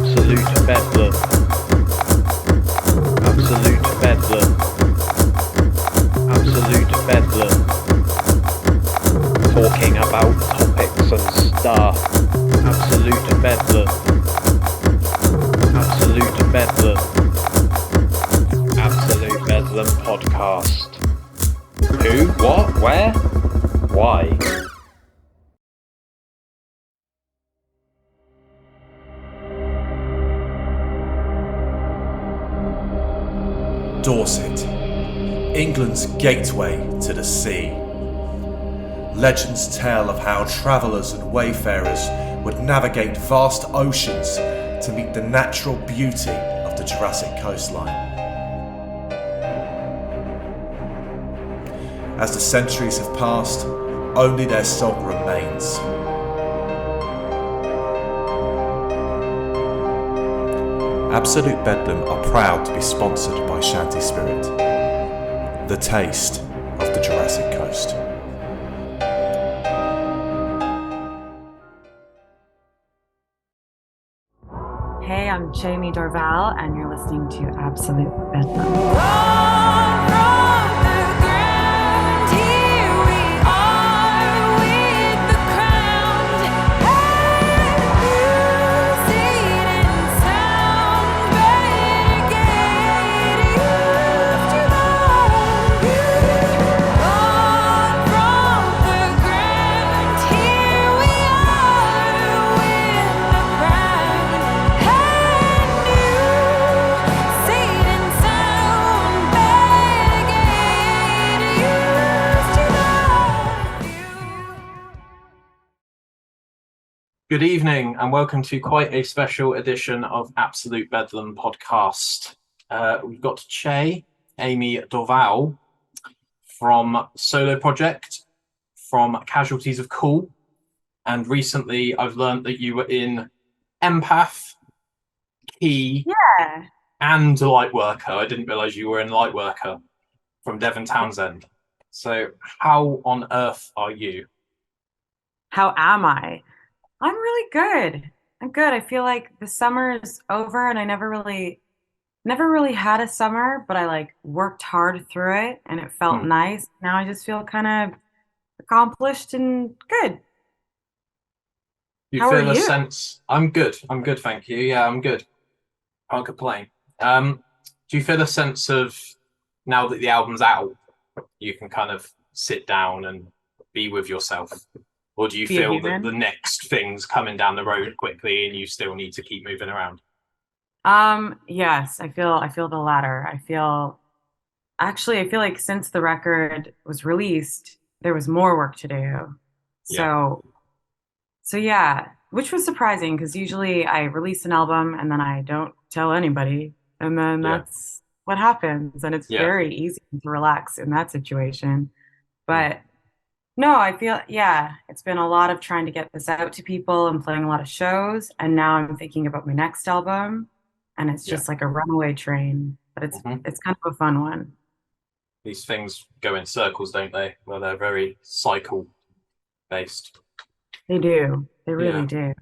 Absolute bedlam. Absolute bedlam. Absolute bedlam. Talking about topics and stuff. Absolute bedlam. Absolute bedlam. Absolute bedlam podcast. Who? What? Where? Why? Dorset, England's gateway to the sea. Legends tell of how travellers and wayfarers would navigate vast oceans to meet the natural beauty of the Jurassic coastline. As the centuries have passed, only their song remains. Absolute Bedlam are proud to be sponsored by Shanty Spirit, the taste of the Jurassic Coast. Hey, I'm Ché Aimee Dorval, and you're listening to Absolute Bedlam. Good evening and welcome to quite a special edition of Absolute Bedlam podcast. We've got Ché Aimee Dorval from Solo Project, from Casualties of Cool, and recently I've learned that you were in Empath, Key, and Lightworker. I didn't realise you were in Lightworker from Devin Townsend. So how on earth are you? How am I? I'm really good. I'm good. I feel like the summer is over and I never really had a summer, but I worked hard through it and it felt nice. Now I just feel kind of accomplished and good. How Feel are a you? sense? I'm good. I'm good, thank you. Yeah, I'm good. Can't complain. Do you feel a sense of now that the album's out, you can kind of sit down and be with yourself? Or do you Be a feel that human? the next thing's coming down the road quickly and you still need to keep moving around? Yes, I feel the latter. I feel like since the record was released, there was more work to do. Yeah. So yeah, which was surprising because usually I release an album and then I don't tell anybody, and then Yeah. that's what happens, and it's Yeah. very easy to relax in that situation. But no, I feel, yeah, it's been a lot of trying to get this out to people and playing a lot of shows, and now I'm thinking about my next album, and it's just like a runaway train, but it's kind of a fun one. These things go in circles, don't they? Well, they're very cycle based. They do. They really do.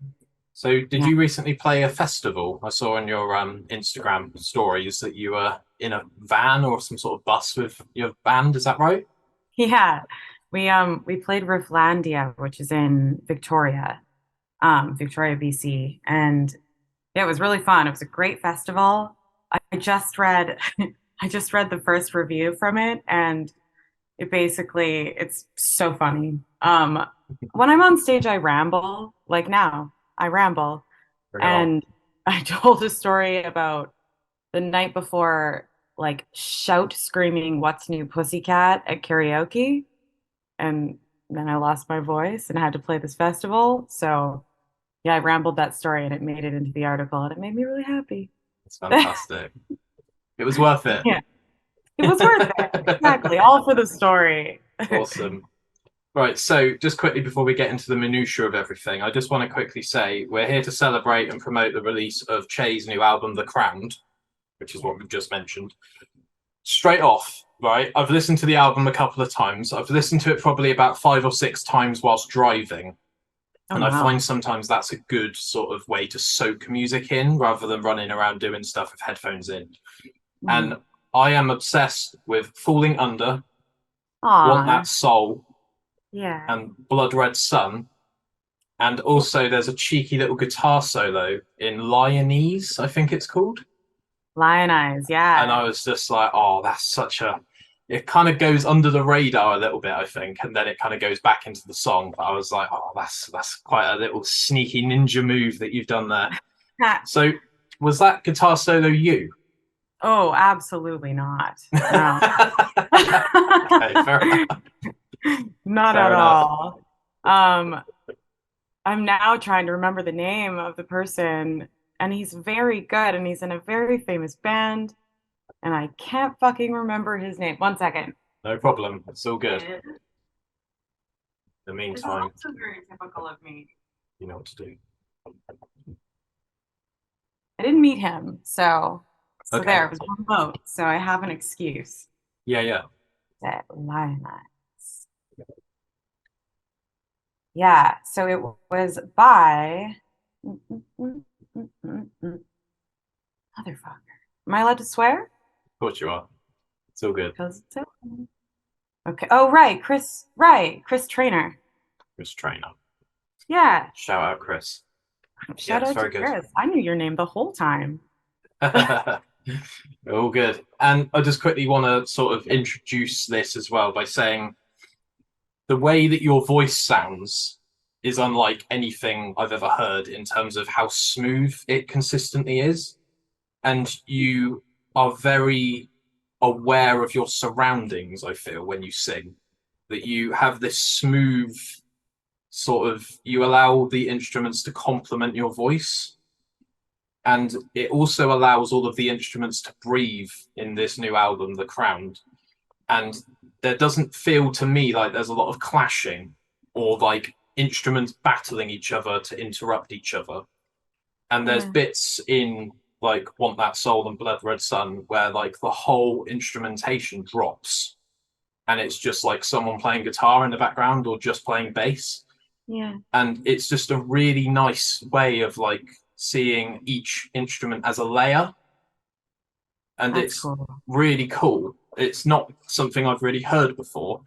So did you recently play a festival? I saw on your Instagram stories that you were in a van or some sort of bus with your band. Is that right? Yeah. We played Rifflandia, which is in Victoria, BC. And yeah, it was really fun. It was a great festival. I just read I just read the first review from it, and it's so funny. When I'm on stage, I ramble, like now. I ramble. Bring it on. And I told a story about the night before, shout screaming "What's New Pussycat" at karaoke. And then I lost my voice and had to play this festival. So yeah, I rambled that story and it made it into the article and it made me really happy. It's fantastic. It was worth it. Yeah, it was worth it. Exactly. All for the story. Awesome. Right, so just quickly before we get into the minutiae of everything, I just want to quickly say we're here to celebrate and promote the release of Ché's new album, The Crowned, which is what we've just mentioned. Straight off, right, I've listened to the album a couple of times. I've listened to it probably about 5 or 6 times whilst driving. Oh, And I wow. find sometimes that's a good sort of way to soak music in rather than running around doing stuff with headphones in. Mm. And I am obsessed with Falling Under, Want Aw, That Soul, yeah. and Blood Red Sun. And also there's a cheeky little guitar solo in Lionese, I think it's called. Lion Eyes, And yeah. I was just like, oh, that's such a. It kind of goes under the radar a little bit, I think, and then it kind of goes back into the song. But I was like, oh, that's quite a little sneaky ninja move that you've done there. Ha. So, was that guitar solo you? Oh, absolutely not. No. Okay, fair enough. Not Fair at enough. all. Um, I'm now trying to remember the name of the person, and he's very good, and he's in a very famous band, and I can't fucking remember his name. One second. No problem. It's all good. And In the this is meantime, also very typical of me. you know what to do. I didn't meet him, so Okay. there, it was remote, so I have an excuse. Yeah, yeah. That Lioness. Yeah, so it was by motherfucker. Am I allowed to swear? Of course you are. It's all good. Because it's okay. Oh, right, Chris. Right, Chris Trainer. Chris Trainer. Yeah. Shout out, Chris. Shout Yes, out to very good. Chris. I knew your name the whole time. All good. And I just quickly want to sort of introduce this as well by saying the way that your voice sounds is unlike anything I've ever heard in terms of how smooth it consistently is. And you are very aware of your surroundings, I feel, when you sing. That you have this smooth sort of, you allow the instruments to complement your voice. And it also allows all of the instruments to breathe in this new album, The Crowned. And there doesn't feel to me like there's a lot of clashing or like instruments battling each other to interrupt each other. And there's Yeah. bits in like Want That Soul and Blood Red Sun where like the whole instrumentation drops and it's just like someone playing guitar in the background or just playing bass. Yeah. And it's just a really nice way of like seeing each instrument as a layer. And That's it's cool. really cool. It's not something I've really heard before.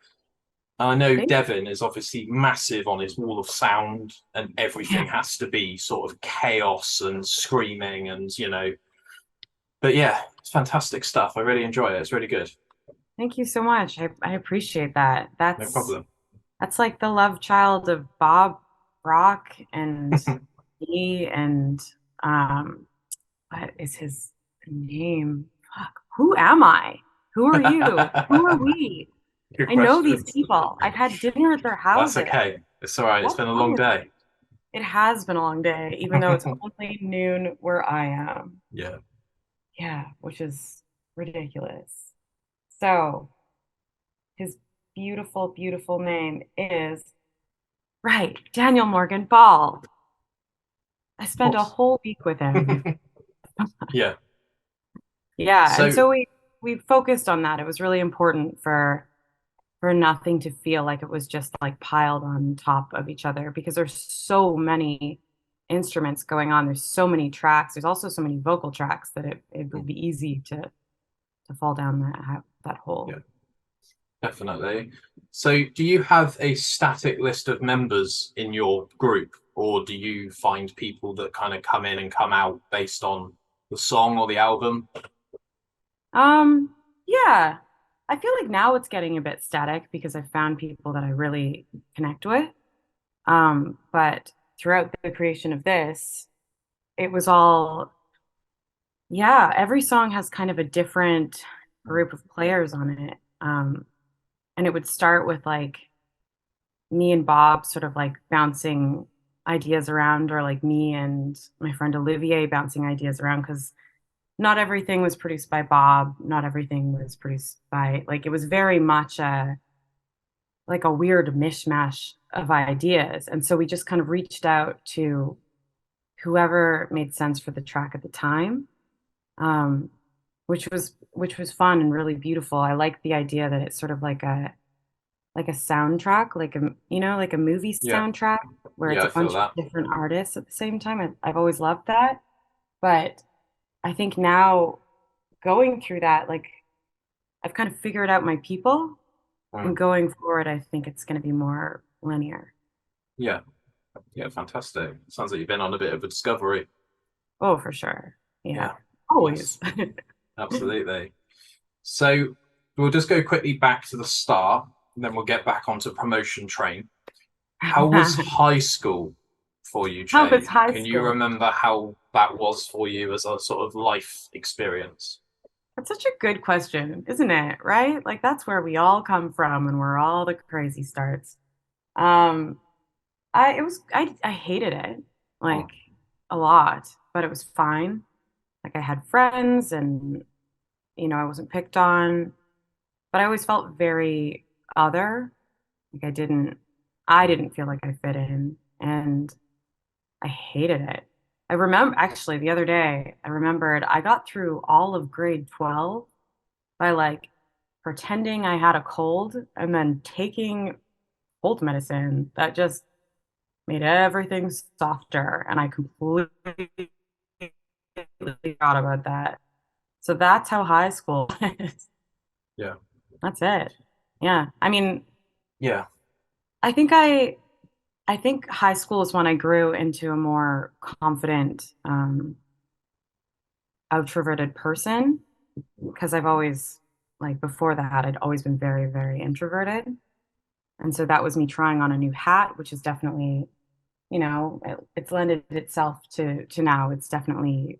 I know Thank- Devin is obviously massive on his wall of sound, and everything Yeah. has to be sort of chaos and screaming, and you know. But yeah, it's fantastic stuff. I really enjoy it. It's really good. Thank you so much. I appreciate that. No That's problem. that's like the love child of Bob Rock and me and um what is his name? Fuck. Who am I? Who are you? Who are we? Good I know these question. people. I've had dinner at their That's houses. okay. It's all right. It's What been a time long is day. it? It has been a long day, even though it's only noon where I am. Yeah. Yeah, which is ridiculous. So his beautiful, beautiful name is right, Daniel Morgan Ball. I spent a course. whole week with him. Yeah. Yeah, and So so we focused on that. It was really important for nothing to feel like it was just like piled on top of each other because there's so many instruments going on. There's so many tracks. There's also so many vocal tracks that it would be easy to fall down that hole. yeah, definitely. So do you have a static list of members in your group, or do you find people that kind of come in and come out based on the song or the album? Yeah. I feel like now it's getting a bit static because I've found people that I really connect with. But throughout the creation of this, it was all, yeah, every song has kind of a different group of players on it. And it would start with like me and Bob sort of like bouncing ideas around, or like me and my friend Olivier bouncing ideas around because not everything was produced by Bob, not everything was produced by, like, it was very much a weird mishmash of ideas. And so we just kind of reached out to whoever made sense for the track at the time, um, which was fun and really beautiful. I like the idea that it's sort of like like a soundtrack, like like a movie Yeah. soundtrack where it's Yeah, a I feel bunch of that. different artists at the same time. I've always loved that. But I think now going through that, like I've kind of figured out my people, and Mm. going forward, I think it's going to be more linear. Yeah. Yeah, fantastic. Sounds like you've been on a bit of a discovery. Oh, for sure. Yeah, Yeah. always. Nice. Absolutely. So we'll just go quickly back to the start, and then we'll get back onto promotion train. How was high school for you, How was Che? high Can you school? remember how that was for you as a sort of life experience? That's such a good question, isn't it? Right? Like that's where we all come from and where all the crazy starts. Um, I hated it Mm. like a lot, but it was fine. Like I had friends and I wasn't picked on, but I always felt very other. Like I Mm. didn't feel like I fit in and I hated it. I remember actually the other day, I remembered I got through all of grade 12 by like pretending I had a cold and then taking cold medicine that just made everything softer. And I completely forgot about that. So that's how high school is. Yeah. That's it. Yeah. I mean, Yeah. I think I I think high school is when I grew into a more confident, outroverted person because I've always, like, before that, I'd always been very, very introverted. And so that was me trying on a new hat, which is definitely, it's lended itself to now. It's definitely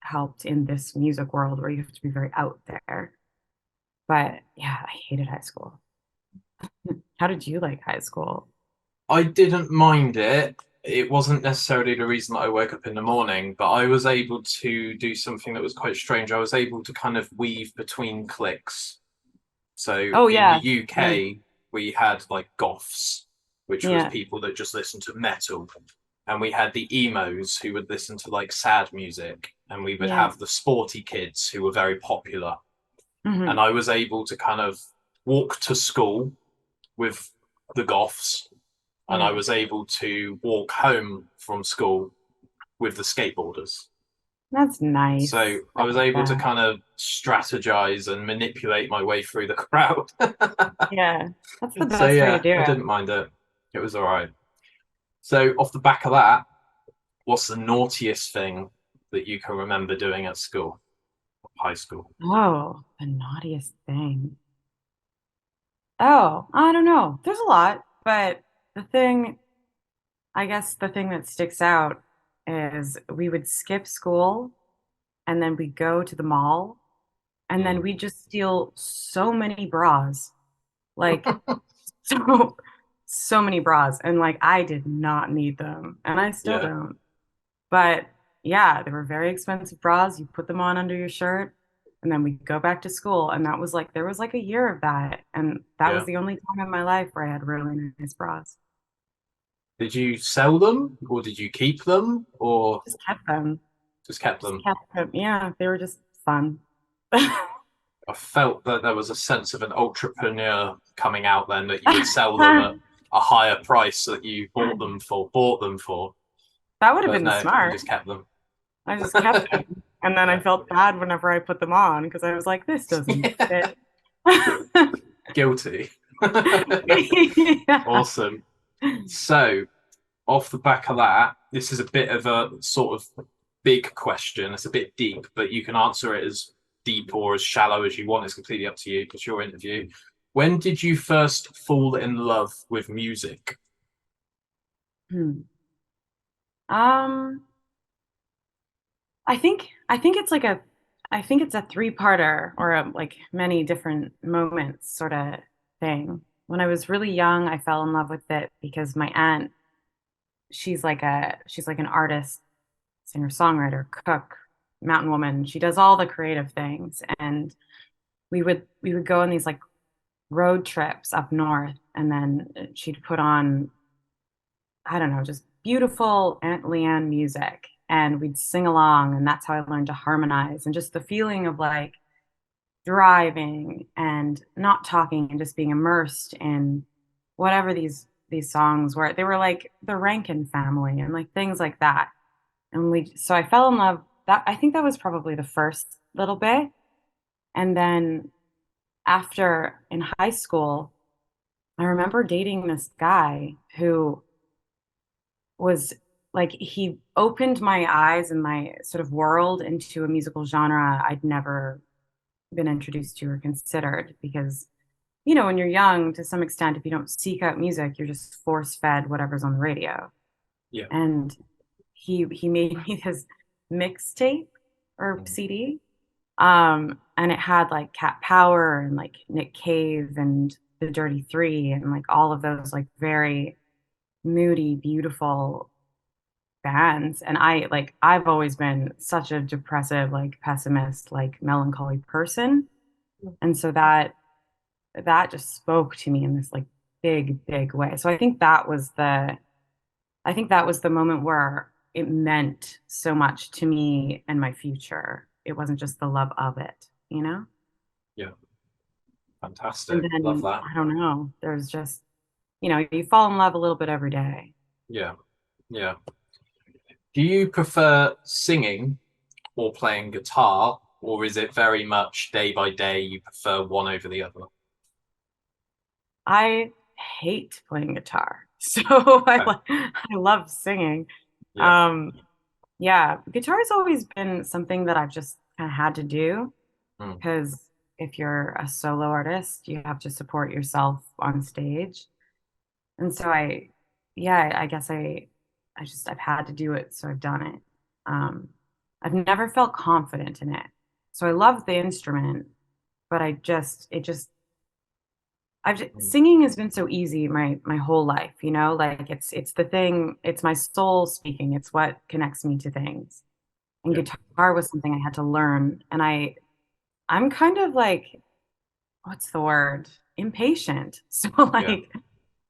helped in this music world where you have to be very out there. But yeah, I hated high school. How did you like high school? I didn't mind it. It wasn't necessarily the reason that I woke up in the morning, but I was able to do something that was quite strange. I was able to kind of weave between cliques. So Oh in the yeah. Yeah. UK, we had like goths, which was Yeah. people that just listened to metal. And we had the emos who would listen to like sad music. And we would Yeah. have the sporty kids who were very popular. And Hmm. I was able to kind of walk to school with the goths, and I Yeah. was able to walk home from school with the skateboarders. That's nice. So I I was like able to that. kind of strategize and manipulate my way through the crowd. Yeah. That's the So best way to yeah, do I it. didn't mind it. It was all right. So off the back of that, what's the naughtiest thing that you can remember doing at school, high school? Oh, the naughtiest thing. Oh, I don't know. There's a lot, but the thing, I guess the thing that sticks out is we would skip school and then we go to the mall and then Mm. we just steal so many bras. Like so so many bras and like I did not need them and I still Yeah, don't. But yeah, they were very expensive bras. You put them on under your shirt, and then we go back to school. And that was like, there was like a year of that. And that was yeah. the only time in my life where I had really nice bras. Did you sell them or did you keep them or Just kept them. just kept Just them? kept them. Yeah, they were just fun. I felt that there was a sense of an entrepreneur coming out then that you would sell them at a higher price that you bought them for. That would have But been no, you smart. just kept them. I just kept them. And then I Yeah. felt bad whenever I put them on because I was like, this doesn't Yeah. fit. Guilty. Yeah. Awesome. So, off the back of that, this is a bit of a sort of big question. It's a bit deep, but you can answer it as deep or as shallow as you want. It's completely up to you. It's your interview. When did you first fall in love with music? Hmm. Um, I think it's like a I think it's a three-parter or like many different moments sort of thing. When I was really young, I fell in love with it because my aunt, she's like an artist, singer-songwriter, cook, mountain woman. She does all the creative things and we would go on these like road trips up north and then she'd put on I don't know, just beautiful Aunt Leanne music. And we'd sing along, and that's how I learned to harmonize. And just the feeling of like driving and not talking and just being immersed in whatever these songs were. They were like the Rankin Family and like things like that. And so I fell in love. That I think that was probably the first little bit. And then after in high school, I remember dating this guy who was like he opened my eyes and my sort of world into a musical genre I'd never been introduced to or considered because when you're young, to some extent, if you don't seek out music, you're just force fed whatever's on the radio. Yeah. And he made me his mixtape or CD. And it had like Cat Power and like Nick Cave and the Dirty Three and like all of those like very moody, beautiful bands. And I've always been such a depressive, like pessimist, like melancholy person. And so that just spoke to me in this like big way. So I think that was the moment where it meant so much to me and my future. It wasn't just the love of it, you know? Yeah. Fantastic. And Love then that. I don't know, there's just, you fall in love a little bit every day. Yeah. Yeah. Do you prefer singing or playing guitar, or is it very much day by day you prefer one over the other? I hate playing guitar. So Okay. I love singing. Yeah. Um, yeah, guitar has always been something that I've just kind of had to do Mm. because if you're a solo artist, you have to support yourself on stage. And so yeah, I guess I've had to do it, so I've done it. Um, I've never felt confident in it. So I love the instrument, but Mm. singing has been so easy my whole life, like it's the thing, it's my soul speaking, it's what connects me to things. And Yeah. guitar was something I had to learn, and I'm kind of like, what's the word? Impatient. So Yeah. like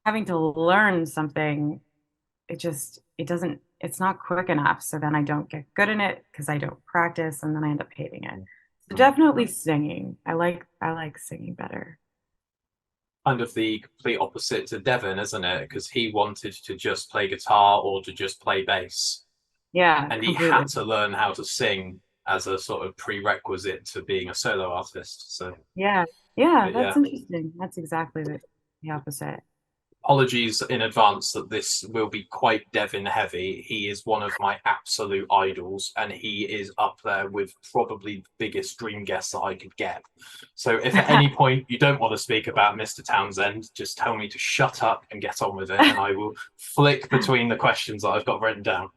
having to learn something, it's not quick enough. So then I don't get good in it because I don't practice and then I end up hating it. So Mm. definitely singing. I like singing better. Kind of the complete opposite to Devin, isn't it? Because he wanted to just play guitar or to just play bass, Yeah, and he completely. had to learn how to sing as a sort of prerequisite to being a solo artist. So, Yeah. Yeah, but that's yeah, interesting. That's exactly the opposite. apologies in advance that this will be quite Devin heavy. He is one of my absolute idols, and he is up there with probably the biggest dream guest that I could get. So, if at any point you don't want to speak about Mr. Townsend, just tell me to shut up and get on with it, and I will flick between the questions that I've got written down.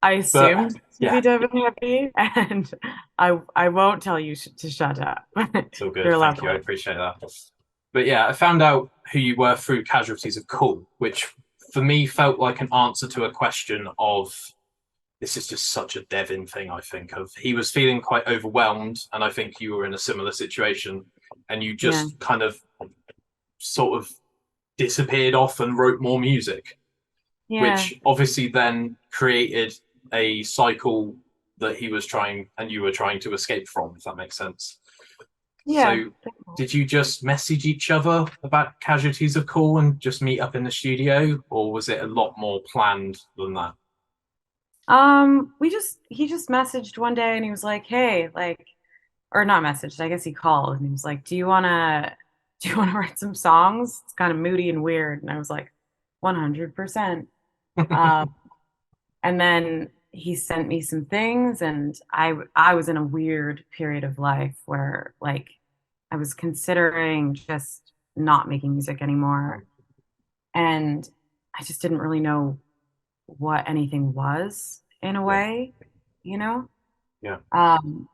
I But assumed to be yeah, Devin Happy, and I won't tell you to shut up. it's all good. You're Thank you. I lovely. appreciate that. But yeah, I found out who you were through Casualties of Cool, which for me felt like an answer to a question of this is just such a Devin thing, I think. Of he was feeling quite overwhelmed, and I think you were in a similar situation, and you Yeah. just kind of sort of disappeared off and wrote more music, Yeah. which obviously then created a cycle that he was trying and you were trying to escape from, if that makes sense. Yeah. So did you just message each other about Casualties of Cool and just meet up in the studio, or was it a lot more planned than that? he just messaged one day and he was like, "Hey, like," or not messaged, I guess he called and he was like, do you wanna write some songs? It's kind of moody and weird." And I was like, 100%. Um, and then he sent me some things and I was in a weird period of life where like I was considering just not making music anymore. And I just didn't really know what anything was in a Yeah, way, you know? yeah, Um,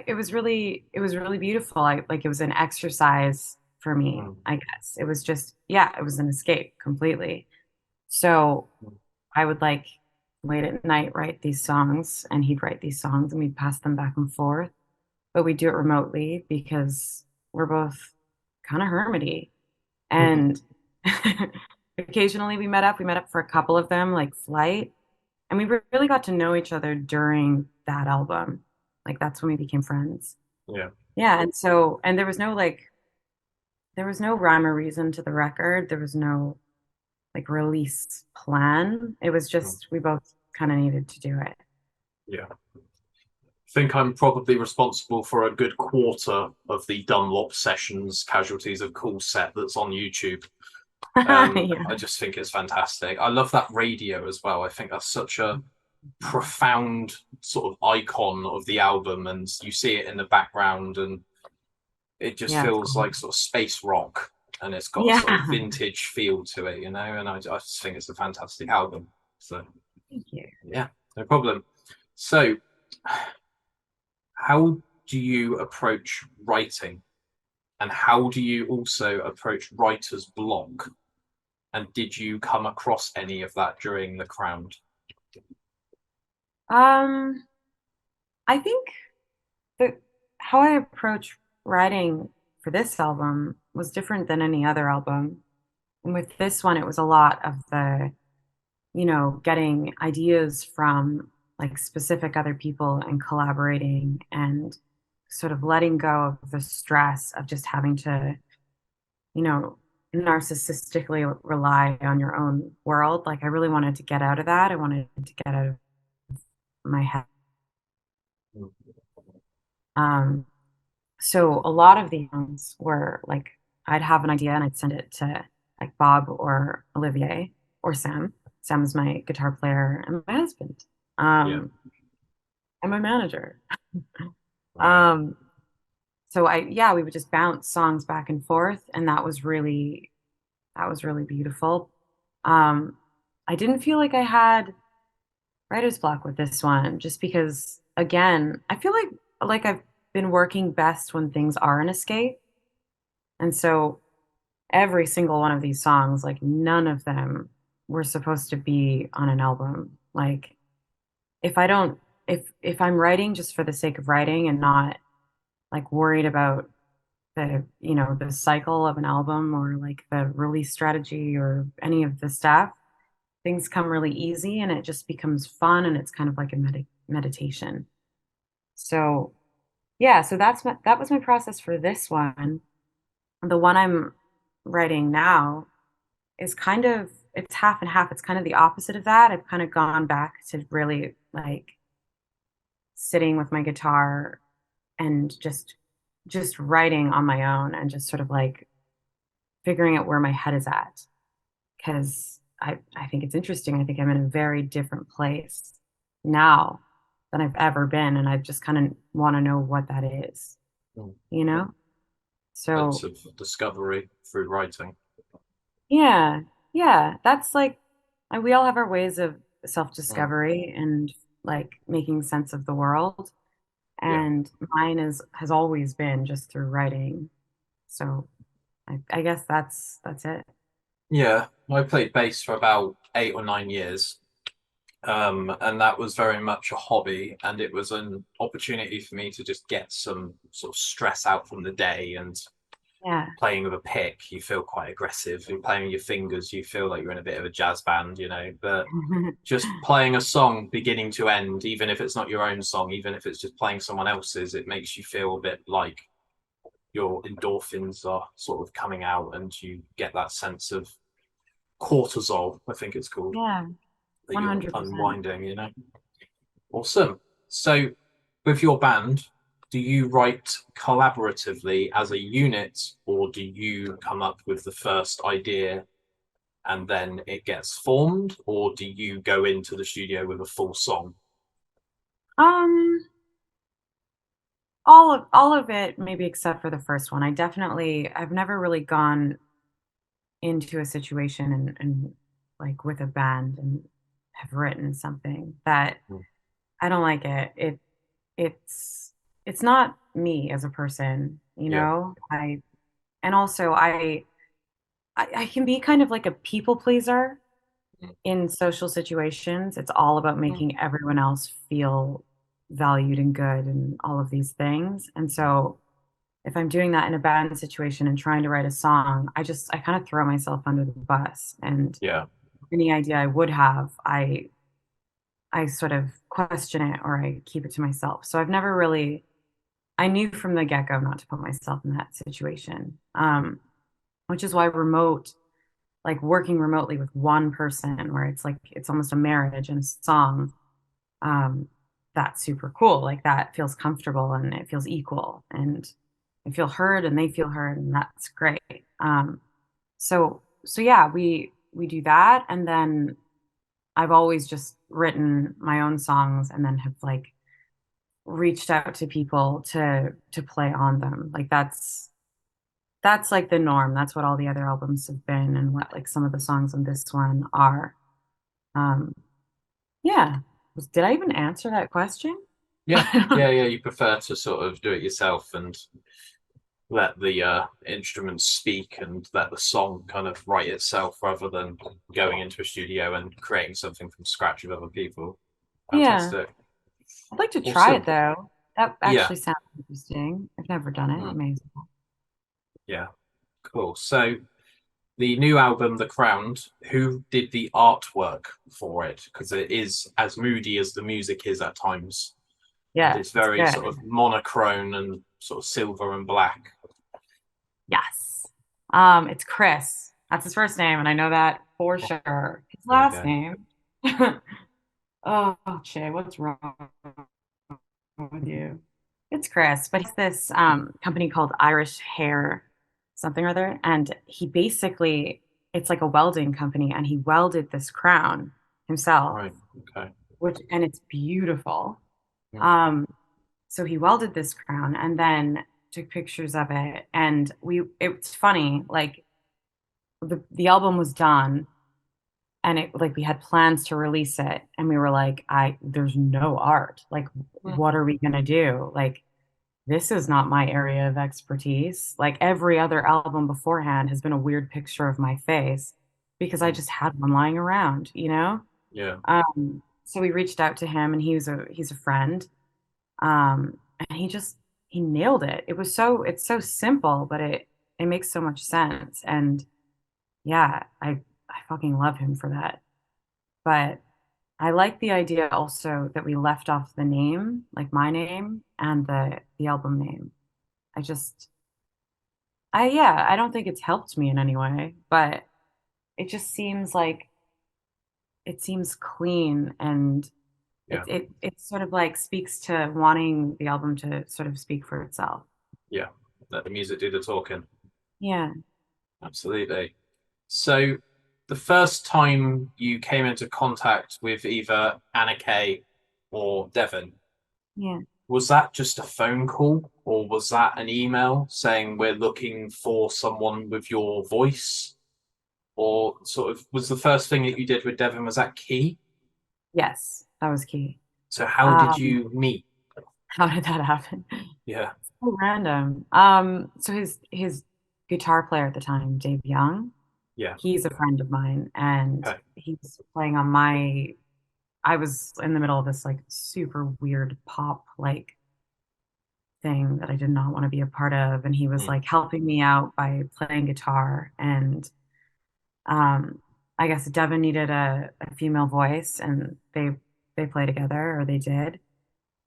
it was really beautiful. It was an exercise for me, mm, I guess. It was just, yeah, it was an escape completely. So I would like late at night write these songs and he'd write these songs and we'd pass them back and forth. But we do it remotely because we're both kind of hermity. And occasionally we met up. We met up for a couple of them, like Flight. And we really got to know each other during that album. Like that's when we became friends. yeah, Yeah. And there was no like there was no rhyme or reason to the record. There was no like release plan. It was Mm. just we both kind of needed to do it. Yeah. I think I'm probably responsible for a good quarter of the Dunlop Sessions Casualties of Cool set that's on YouTube. Yeah. I just think it's fantastic. I love that radio as well. I think that's such a profound sort of icon of the album, and you see it in the background, and it just Yeah. feels like sort of space rock, and it's got a sort of Yeah. vintage feel to it, and I just think it's a fantastic album. So Thank you. yeah, no problem. So how do you approach writing, and how do you also approach writer's block? And did you come across any of that during the Crowned? Um, I think that how I approach writing for this album was different than any other album. And with this one, it was a lot of the, getting ideas from like specific other people and collaborating and sort of letting go of the stress of just having to, you know, narcissistically rely on your own world. Like I really wanted to get out of that. I wanted to get out of my head. Um, so a lot of the songs were like I'd have an idea and I'd send it to like Bob or Olivier or Sam. Sam is my guitar player and my husband. Yeah. And my manager. Right. So we would just bounce songs back and forth, and that was really beautiful. I didn't feel like I had writer's block with this one, just because again, I feel like I've been working best when things are an escape. And so every single one of these songs, like none of them were supposed to be on an album. Like if I don't if I'm writing just for the sake of writing and not like worried about the cycle of an album or like the release strategy or any of the stuff, things come really easy and it just becomes fun and it's kind of like a meditation. So yeah, so that was my process for this one. The one I'm writing now is kind of it's half and half. It's kind of the opposite of that. I've kind of gone back to really like sitting with my guitar and just writing on my own and just sort of like figuring out where my head is at because I think it's interesting. I think I'm in a very different place now than I've ever been, and I just kind of want to know what that is, Mm. you know? Sense So of discovery through writing. yeah, yeah, that's like we all have our ways of Mm. self-discovery and like making sense of the world, Yeah. and mine has always been just through writing. So I guess that's it. Yeah. I played bass for about 8 or 9 years. And that was very much a hobby, and it was an opportunity for me to just get some sort of stress out from the day. And Yeah. playing with a pick, you feel quite aggressive. You're playing with your fingers, you feel like you're in a bit of a jazz band, But just playing a song beginning to end, even if it's not your own song, even if it's just playing someone else's, it makes you feel a bit like your endorphins are sort of coming out, and you get that sense of cortisol, I think it's called, Yeah, that you're 100%. unwinding. Awesome. So with your band, do you write collaboratively as a unit, or do you come up with the first idea and then it gets formed, or do you go into the studio with a full song? Um, all of it, maybe except for the first one. I've never really gone into a situation and like with a band and have written something that Mm. I don't like it. It's not me as a person, you Yeah. know? And also I can be kind of like a people pleaser Mm. in social situations. It's all about making everyone else feel valued and good and all of these things. And so if I'm doing that in a band situation and trying to write a song, I kind of throw myself under the bus and Yeah. any idea I would have, I sort of question it or I keep it to myself. So I've never really I knew from the get-go not to put myself in that situation. which is why like working remotely with one person, where it's like it's almost a marriage and a song, um, that's super cool. Like that feels comfortable and it feels equal, and I feel heard and they feel heard, and that's great. So yeah, we do that, and then I've always just written my own songs and then have like reached out to people to play on them. Like that's like the norm. That's what all the other albums have been, and what like some of the songs on this one are. Um, yeah. Did I even answer that question? Yeah, yeah, yeah. You prefer to sort of do it yourself and let the instruments speak and let the song kind of write itself rather than going into a studio and creating something from scratch with other people. Yeah. Fantastic. I'd like to try Awesome. it though. That Yeah. actually sounds interesting. I've never done it. Mm, Amazing. yeah. Cool. So the new album, The Crowned, who did the artwork for it? Because it is as moody as the music is at times. And Yeah, it's it's very good. sort of monochrome and sort of silver and black. Yes. It's Chris. That's his first name, and I know that for sure. His There we last go. name. Oh, Che, what's wrong with you? It's Chris, but he's this company called Irish Hair something or other, and he basically it's like a welding company, and he welded this crown himself, Right. Okay. which and it's beautiful. Mm. Um, so he welded this crown and then took pictures of it, and it's funny, like the album was done, and it like we had plans to release it, and we were like, I there's no art. Like, what are we gonna do? Like, this is not my area of expertise. Like every other album beforehand has been a weird picture of my face because I Mm. just had one lying around, you know? Yeah. So we reached out to him, and he's a friend. And he nailed it. It's so simple, but it makes so much sense. And yeah, I fucking love him for that. But I like the idea also that we left off the name, like my name and the album name. I just yeah, I don't think it's helped me in any way, but it just seems like it seems clean, and Yeah. it sort of like speaks to wanting the album to sort of speak for itself. Yeah. Let the music do the talking. Yeah. Absolutely. So the first time you came into contact with either Anna Kay or Devin, Yeah. was that just a phone call or was that an email saying we're looking for someone with your voice? Or sort of was the first thing that you did with Devin, was that key? Yes, that was key. So how did Um, you meet? how did that happen? Yeah. So random. So his guitar player at the time, Dave Young, Yeah. he's a friend of mine, and Okay. he was playing on my. I was in the middle of this like super weird pop like thing that I did not want to be a part of, and he was Mm. like helping me out by playing guitar, and um, I guess Devin needed a female voice, and they play together, or they did.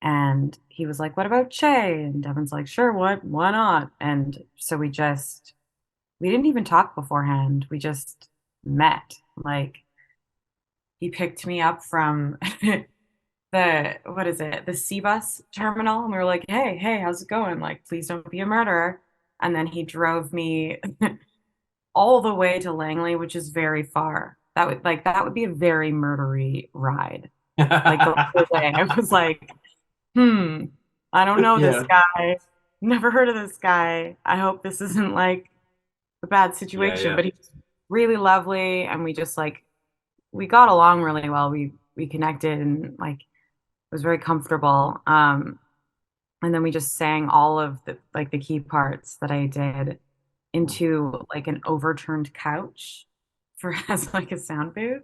And he was like, "What about Che?" And Devin's like, "Sure, why not?" And so we didn't even talk beforehand. We just met. Like he picked me up from the what is it? The C bus terminal, and we were like, "Hey, how's it going? Like, please don't be a murderer." And then he drove me all the way to Langley, which is very far. That would be a very murdery ride. Like the whole way. I was like, I don't know this Yeah. guy. Never heard of this guy. I hope this isn't like a bad Yeah. situation. Yeah. But he's really lovely, and we just like we got along really well. We connected, and like it was very comfortable. And then we just sang all of the key parts that I did Mm. into like an overturned couch for as like a sound booth.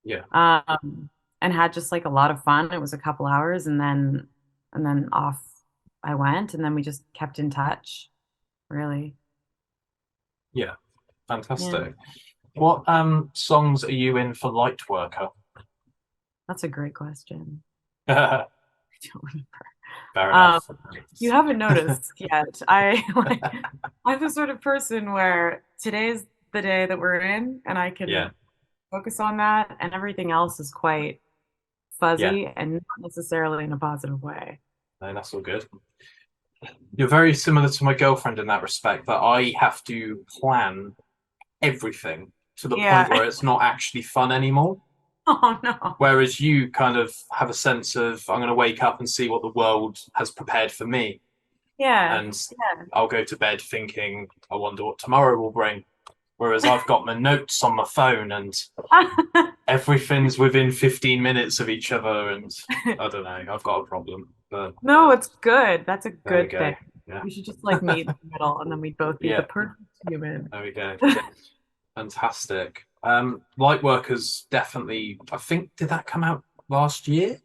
Yeah. Um, and had just like a lot of fun. It was a couple hours, and then off I went, and then we just kept in touch, really. Yeah. Yeah, Fantastic. What songs are you in for Lightworker? that's a great question. Fair I don't remember. Fair enough. You haven't noticed yet. I'm the sort of person where today's the day that we're in, and I can focus on that, and everything else is quite fuzzy and not necessarily in a positive way. No, that's all good. You're very similar to my girlfriend in that respect, that I have to plan everything to the point where it's not actually fun anymore. Oh no. Whereas you kind of have a sense of, I'm going to wake up and see what the world has prepared for me. Yeah. And I'll go to bed thinking, I wonder what tomorrow will bring. Whereas I've got my notes on my phone and everything's within 15 minutes of each other. And I don't know, I've got a problem. But no, it's good. That's a good go. thing. Yeah. We should just like meet in the middle, and then we'd both be the perfect human. There we go. Fantastic. Lightworkers definitely, I think, did that come out last year?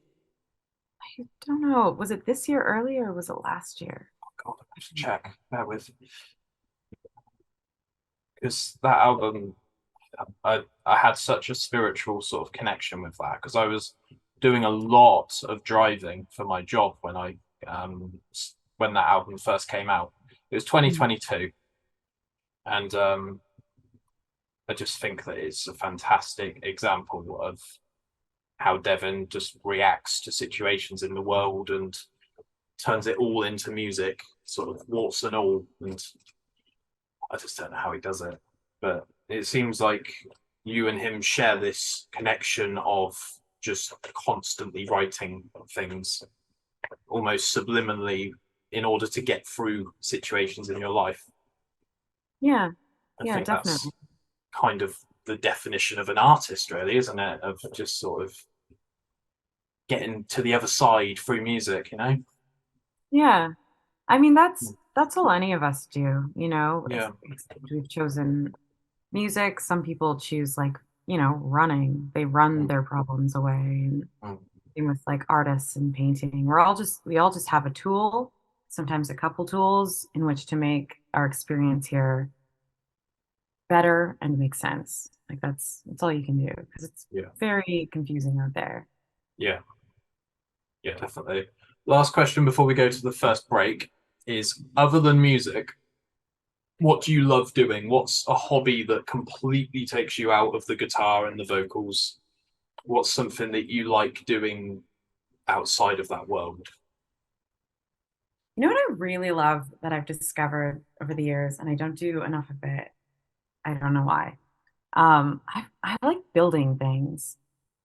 I don't know. Was it this year earlier, or was it last year? Oh God, I have to check. Bear with me. Because that album, I had such a spiritual sort of connection with that, because I was doing a lot of driving for my job when when that album first came out. It was 2022, and I just think that it's a fantastic example of how Devin just reacts to situations in the world and turns it all into music, sort of warts and all. And I just don't know how he does it, but it seems like you and him share this connection of just constantly writing things, almost subliminally, in order to get through situations in your life. Yeah, I think definitely. That's kind of the definition of an artist, really, isn't it? Of just sort of getting to the other side through music, you know? Yeah. I mean, that's all any of us do, you know? Yeah. We've chosen music. Some people choose, like, you know, running. They run their problems away. And same with like artists and painting. We all just have a tool, sometimes a couple tools, in which to make our experience here better and make sense. Like that's all you can do, because it's very confusing out there. Yeah, definitely. Last question before we go to the first break is, other than music, what do you love doing? What's a hobby that completely takes you out of the guitar and the vocals? What's something that you like doing outside of that world? You know what I really love that I've discovered over the years, and I don't do enough of it. I don't know why. I like building things.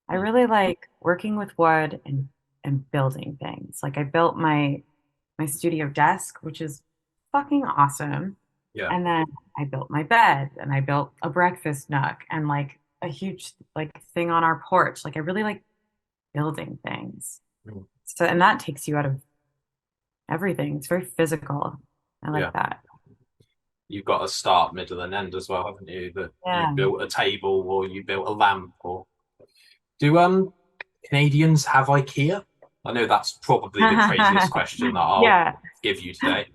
I really like working with wood and building things. Like I built my studio desk, which is fucking awesome. Yeah. And then I built my bed, and I built a breakfast nook, and like a huge like thing on our porch. Like I really like building things. So, and that takes you out of everything. It's very physical. I like that. You've got a start, middle, and end as well, haven't you? That you built a table, or you built a lamp, or do Canadians have IKEA? I know that's probably the craziest question that I'll give you today.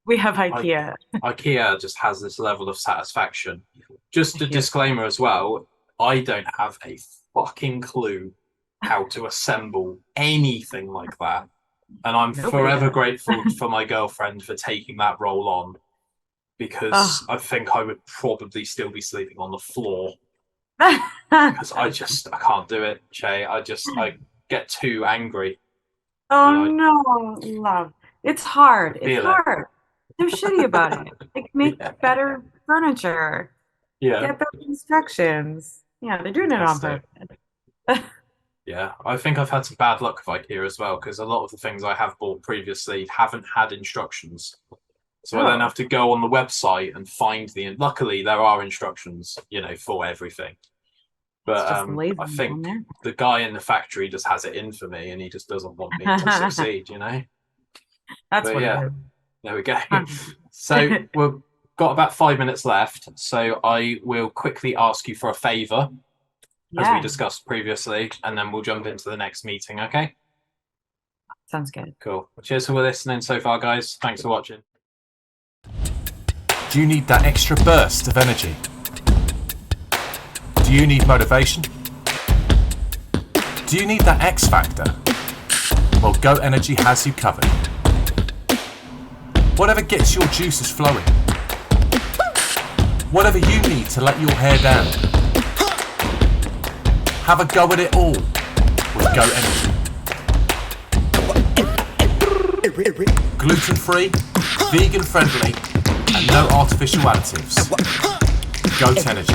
We have IKEA. IKEA just has this level of satisfaction. Just a disclaimer as well, I don't have a fucking clue how to assemble anything like that. And I'm forever grateful for my girlfriend for taking that role on, because I think I would probably still be sleeping on the floor. Because I can't do it, Ché. I get too angry. Oh no, love. It's hard. It's hard. They're shitty about it. Like, make better furniture. Get better instructions. Yeah, they're doing it on purpose. Yeah, I think I've had some bad luck with IKEA as well, because a lot of the things I have bought previously haven't had instructions. So I then have to go on the website and find luckily there are instructions, you know, for everything. But I think the guy in the factory just has it in for me, and he just doesn't want me to succeed, you know? That's what it is. There we go. So we've got about 5 minutes left. So I will quickly ask you for a favour, as we discussed previously, and then we'll jump into the next meeting, okay? Sounds good. Cool. Cheers for listening so far, guys. Thanks for watching. Do you need that extra burst of energy? Do you need motivation? Do you need that X factor? Well, Goat Energy has you covered. Whatever gets your juices flowing. Whatever you need to let your hair down. Have a go at it all with Goat Energy. Gluten-free, vegan-friendly, and no artificial additives. Goat Energy.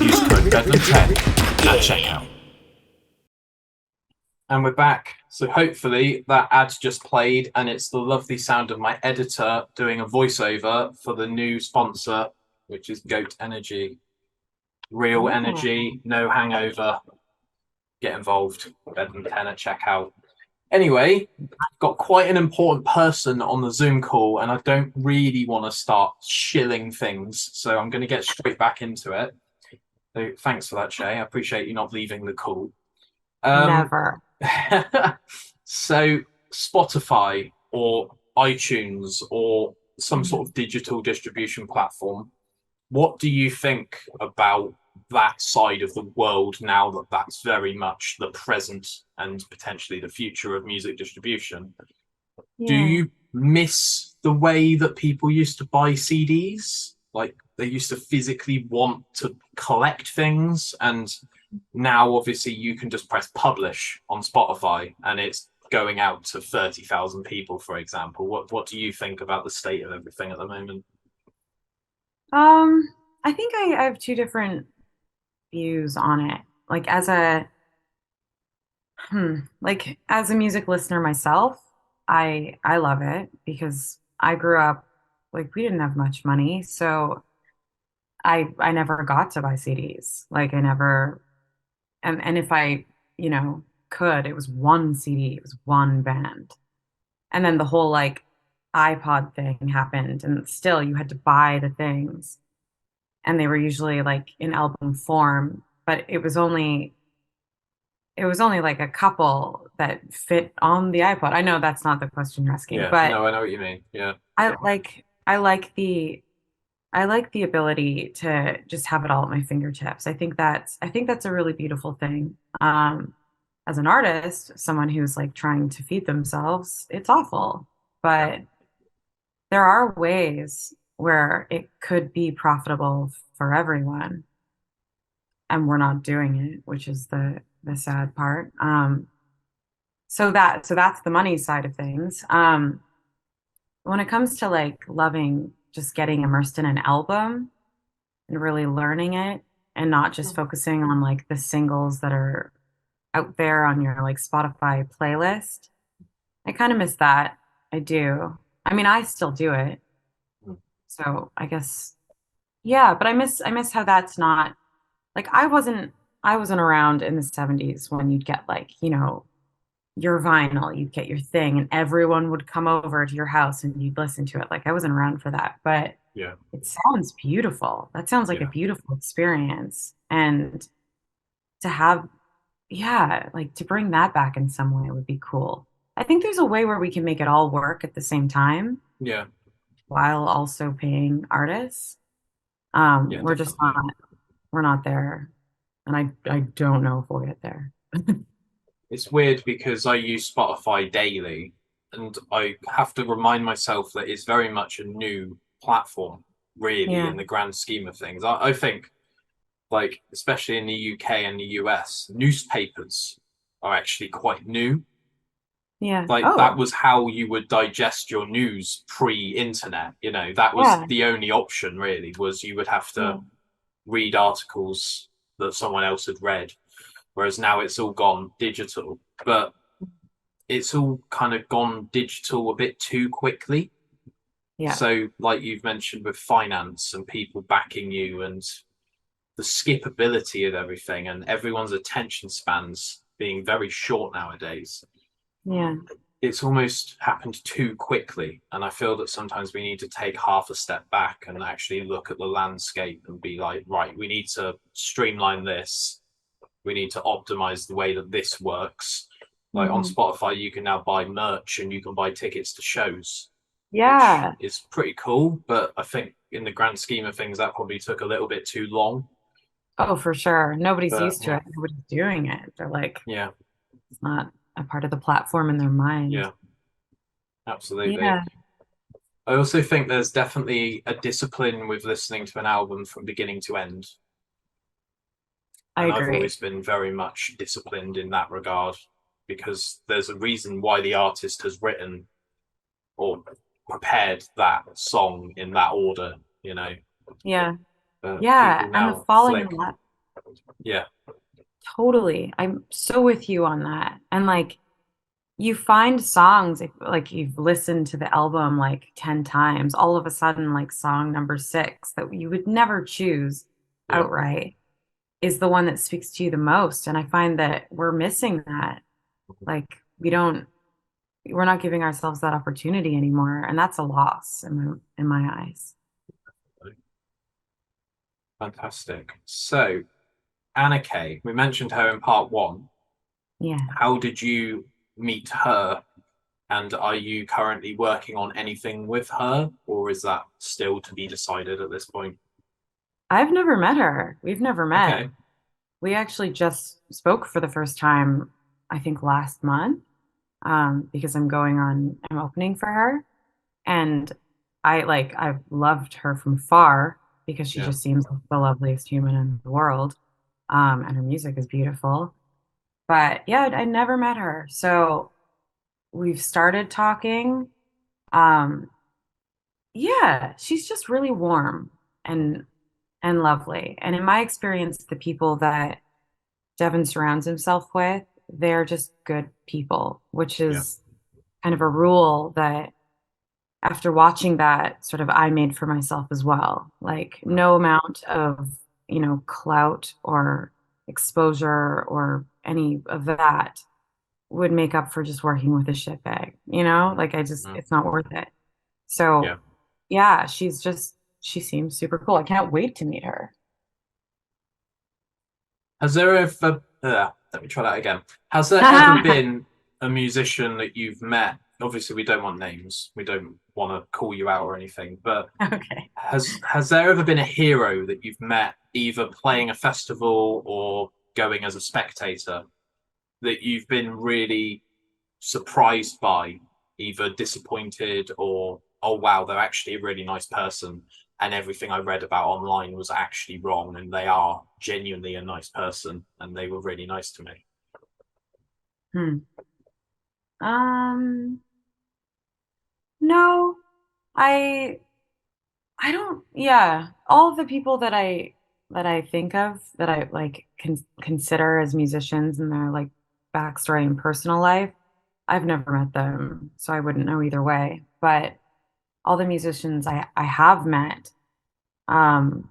Use code BEDLAM10 at checkout. And we're back. So hopefully that ad's just played and it's the lovely sound of my editor doing a voiceover for the new sponsor, which is Goat Energy. Real energy, no hangover. Get involved. BEDLAM10 at checkout. Anyway, I've got quite an important person on the Zoom call and I don't really want to start shilling things. So I'm going to get straight back into it. So thanks for that, Ché. I appreciate you not leaving the call. Never. So Spotify or iTunes or some sort of digital distribution platform, what do you think about that side of the world now that that's very much the present and potentially the future of music distribution? Do you miss the way that people used to buy CDs? Like they used to physically want to collect things, and now obviously you can just press publish on Spotify and it's going out to 30,000 people, for example. What do you think about the state of everything at the moment? I think I have two different views on it. Like as a music listener myself, I love it because I grew up like we didn't have much money, so I never got to buy CDs. Like I never and if I, could, it was one CD, it was one band. And then the whole like iPod thing happened and still you had to buy the things. And they were usually like in album form, but it was only like a couple that fit on the iPod. I know that's not the question you're asking, but no, I know what you mean. Yeah. I like the ability to just have it all at my fingertips. I think that's a really beautiful thing. As an artist, someone who's like trying to feed themselves, it's awful. But there are ways where it could be profitable for everyone. And we're not doing it, which is the sad part. So that's the money side of things. When it comes to like loving just getting immersed in an album and really learning it and not just focusing on like the singles that are out there on your like Spotify playlist. I kind of miss that. I do. I mean, I still do it. So I guess, yeah, but I miss how that's not like I wasn't around in the 70s when you'd get like, your vinyl, you'd get your thing and everyone would come over to your house and you'd listen to it. Like I wasn't around for that, but yeah, it sounds beautiful. That sounds like a beautiful experience. And to have, like to bring that back in some way would be cool. I think there's a way where we can make it all work at the same time. Yeah. While also paying artists. We're just we're not there. And I don't know if we'll get there. It's weird because I use Spotify daily and I have to remind myself that it's very much a new platform, really, in the grand scheme of things. I think, like, especially in the UK and the US, newspapers are actually quite new. Yeah. Like, that was how you would digest your news pre-internet. That was the only option, really, was you would have to read articles that someone else had read. Whereas now it's all gone digital, but it's all kind of gone digital a bit too quickly. Yeah. So like you've mentioned with finance and people backing you and the skippability of everything and everyone's attention spans being very short nowadays. Yeah. It's almost happened too quickly. And I feel that sometimes we need to take half a step back and actually look at the landscape and be like, right, we need to streamline this. We need to optimize the way that this works. Like on Spotify, you can now buy merch and you can buy tickets to shows. Yeah. It's pretty cool. But I think in the grand scheme of things, that probably took a little bit too long. Oh, for sure. Nobody's used to it. Nobody's doing it. They're like, it's not. a part of the platform in their mind. Yeah, absolutely. Yeah, I also think there's definitely a discipline with listening to an album from beginning to end. I And I've agree. always been very much disciplined in that regard because there's a reason why the artist has written or prepared that song in that order, you know. Yeah. People Yeah, and the now falling flick. in love. Yeah, Totally. I'm so with you on that. And like you find songs if like you've listened to the album like 10 times, all of a sudden like song number 6 that you would never choose yeah, outright is the one that speaks to you the most. And I find that we're missing that. Like we're not giving ourselves that opportunity anymore. And that's a loss in my eyes. fantastic. So, Anna Kay, we mentioned her in part one. Yeah. How did you meet her? And are you currently working on anything with her, or is that still to be decided at this point? I've never met her. We've never met. Okay. We actually just spoke for the first time, I think last month, because I'm opening for her. And I've loved her from far because she Yeah. just seems like the loveliest human in the world. And her music is beautiful. But yeah, I never met her. So we've started talking. Um, yeah, she's just really warm and lovely. And in my experience, the people that Devin surrounds himself with, they're just good people, which Yeah. is kind of a rule that after watching that sort of I made for myself as well. Like no amount of, clout or exposure or any of that would make up for just working with a shitbag, Like Mm. it's not worth it. Yeah. So yeah, she seems super cool. I can't wait to meet her. Has there ever, let me try that again. Has there ever been a musician that you've met? Obviously, we don't want names. We don't want to call you out or anything. But Okay. has there ever been a hero that you've met, either playing a festival or going as a spectator, that you've been really surprised by, either disappointed or, oh wow, they're actually a really nice person, and everything I read about online was actually wrong, and they are genuinely a nice person, and they were really nice to me? Hmm. Um, no, I I don't, yeah. All of the people that I think of that I like consider as musicians and their like backstory and personal life, I've never met them, so I wouldn't know either way. But all the musicians I have met, um,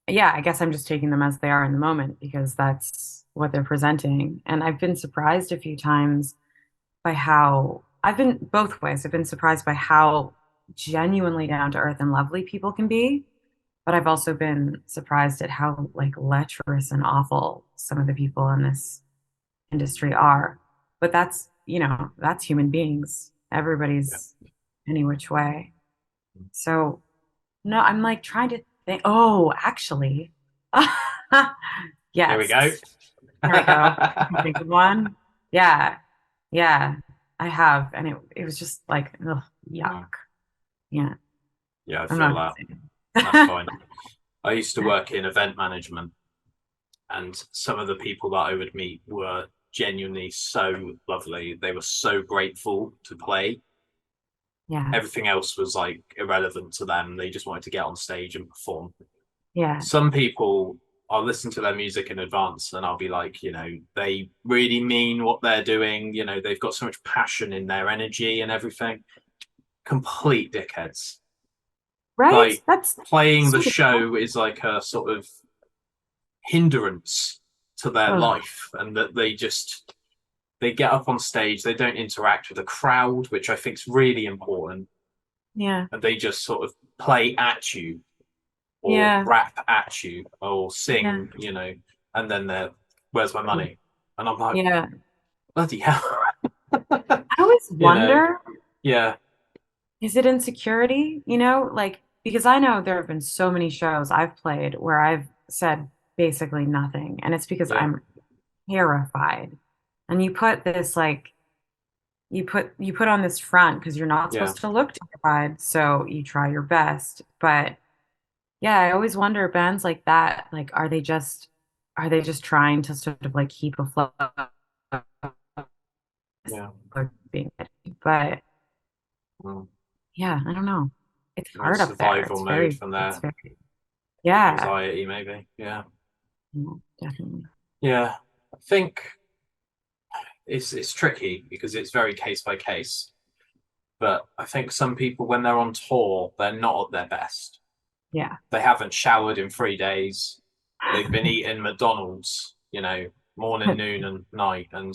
yeah, I guess I'm just taking them as they are in the moment because that's what they're presenting. And I've been surprised a few times by how I've been both ways. I've been surprised by how genuinely down to earth and lovely people can be, but I've also been surprised at how like lecherous and awful some of the people in this industry are. But that's human beings. Yeah. Everybody's any which way. So no, I'm like trying to think. Oh, actually, Here we go. yes. Here we go. I can think of one. Yeah, yeah, I have, and it was just like, ugh, yuck. Yeah, Yeah, I I'm feel not gonna that. say That's it. fine. I used to work in event management, and some of the people that I would meet were genuinely so lovely. They were so grateful to play. Yeah, Everything else was like irrelevant to them. They just wanted to get on stage and perform. yeah, Some people, I'll listen to their music in advance and I'll be like, they really mean what they're doing. They've got so much passion in their energy and everything. Complete dickheads. right. Like, That's playing the so show is like a sort of hindrance to their ugh, life, and that they get up on stage, they don't interact with the crowd, which I think is really important, yeah, and they just sort of play at you or yeah, rap at you or yeah, sing, and then they're, where's my money? And I'm like, yeah. bloody hell. I always you know wonder, yeah, is it insecurity? Like because I know there have been so many shows I've played where I've said basically nothing, and it's because yeah, I'm terrified And you put this like you put on this front because you're not Yeah. supposed to look terrified, so you try your best. But yeah, I always wonder bands like that, like are they just trying to sort of like keep afloat Yeah. being but Mm. yeah, I don't know. It's Almost hard up there. survival mode from It's their very yeah, anxiety, maybe. Yeah. yeah, definitely. Yeah. I think it's tricky because it's very case by case. But I think some people, when they're on tour, they're not at their best. Yeah. They haven't showered in 3 days. They've been eating McDonald's, morning, noon, and night. And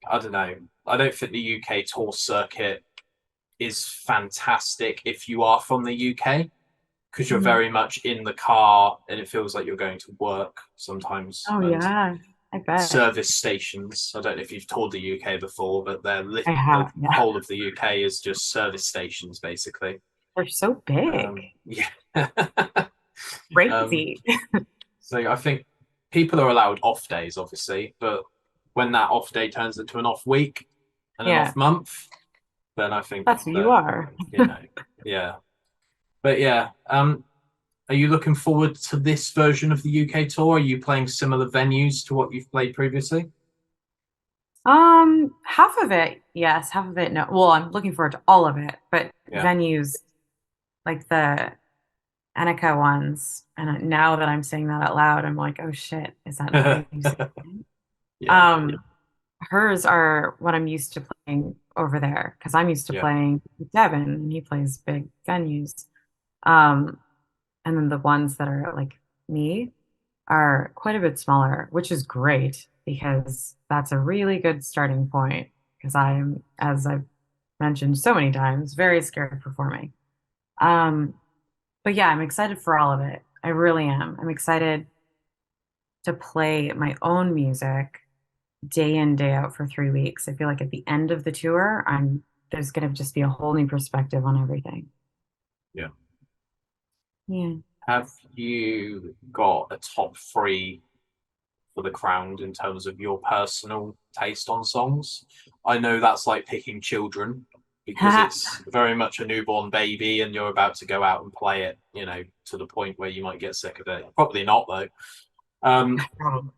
I don't know. I don't think the UK tour circuit is fantastic if you are from the UK because you're Mhm. very much in the car and it feels like you're going to work sometimes. Oh And yeah, I bet. service stations. I don't know if you've toured the UK before, but I the have, yeah. whole of the UK is just service stations, basically. They're so big. Yeah. um, Crazy. so I think people are allowed off days, obviously, but when that off day turns into an off week and an Yeah, off month, then I think that's who you that, are. you know, yeah. But yeah, are you looking forward to this version of the UK tour? Are you playing similar venues to what you've played previously? Half of it, yes, half of it, no. Well, I'm looking forward to all of it, but Yeah. venues like the Annika ones, and now that I'm saying that out loud, I'm like, oh shit, is that not how you say it? Yeah. Um, hers are what I'm used to playing over there because I'm used to Yeah. playing with Devin, and he plays big venues. Um, and then the ones that are like me are quite a bit smaller, which is great because that's a really good starting point. Because I'm, as I've mentioned so many times, very scared of performing. Um, but yeah, I'm excited for all of it. I really am. I'm excited to play my own music day in, day out for 3 weeks. I feel like at the end of the tour, there's gonna just be a whole new perspective on everything. Yeah. Yeah. Have you got a top three for the crown in terms of your personal taste on songs? I know that's like picking children because it's very much a newborn baby and you're about to go out and play it, to the point where you might get sick of it. Probably not though.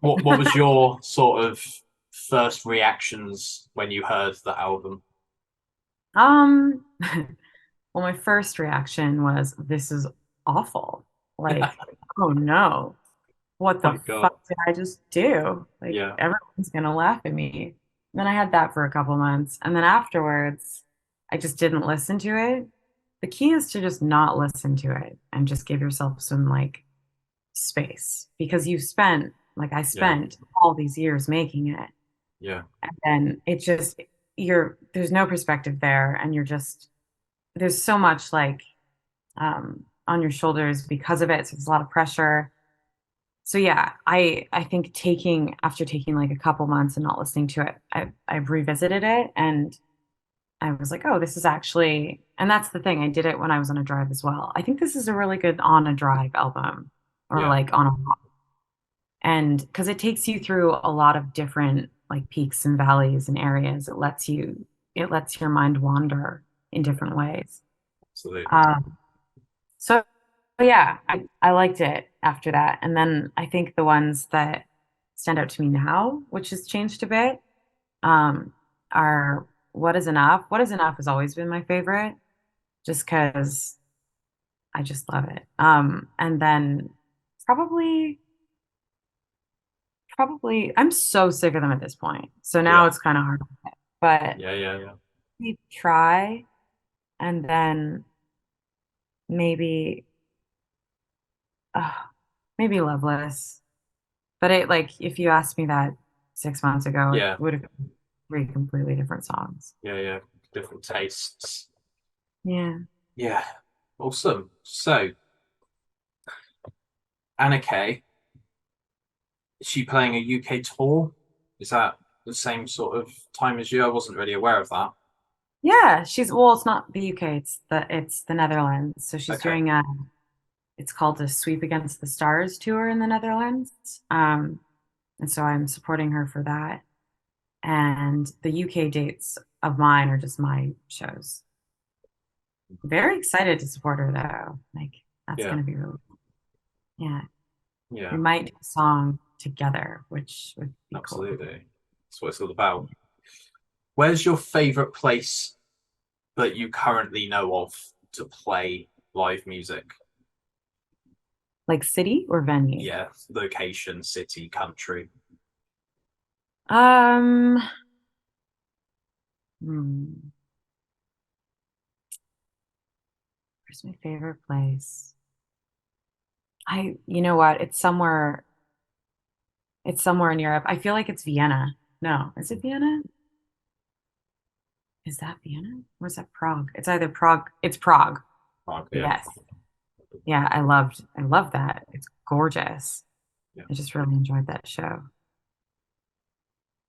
What was your sort of first reactions when you heard the album? Um, well, my first reaction was, this is awful. Like, oh no, what My the God. fuck did I just do? Like, Yeah. everyone's gonna laugh at me. Then I had that for a couple months. And then afterwards, I just didn't listen to it. The key is to just not listen to it and just give yourself some like space because I Yeah. spent all these years making it. Yeah. And then there's no perspective there. And there's so much like on your shoulders because of it. So there's a lot of pressure. So yeah, I think after taking like a couple months and not listening to it, I've revisited it and I was like, oh, this is actually, and that's the thing. I did it when I was on a drive as well. I think this is a really good on a drive album or Yeah. like on a walk. And because it takes you through a lot of different like peaks and valleys and areas. It lets your mind wander in different ways. Absolutely. So yeah, I liked it after that. And then I think the ones that stand out to me now, which has changed a bit, um, are What Is Enough. What Is Enough has always been my favorite, just because I just love it. And then probably, probably, I'm so sick of them at this point. So now Yeah. it's kind of hard, but Yeah. Yeah. Yeah. we try, and then maybe, uh, maybe Loveless. But it like if you asked me that 6 months ago, it Yeah. would have been three completely different songs. Yeah. Yeah. Different tastes. Yeah. Yeah. Awesome. So, Anna Kay, is she playing a UK tour? Is that the same sort of time as you? I wasn't really aware of that. Yeah, it's not the UK, it's the Netherlands. So she's Okay. doing it's called the Sweep Against the Stars tour in the Netherlands. And so I'm supporting her for that. and the UK dates of mine are just my shows. Very excited to support her though. Like that's Yeah. gonna be really cool. Yeah. Yeah. We might do a song together, which would be cool. Absolutely. That's what it's all about. Where's your favorite place that you currently know of to play live music? Like city or venue? Yeah, location, city, country. Um, hmm, where's my favorite place? You know what? It's somewhere in Europe. I feel like it's Vienna. No, is it Vienna? Is that Vienna? Or is that Prague? It's either Prague. It's Prague. Oh, yeah. Yes. Yeah, I love that. It's gorgeous. Yeah. I just really enjoyed that show.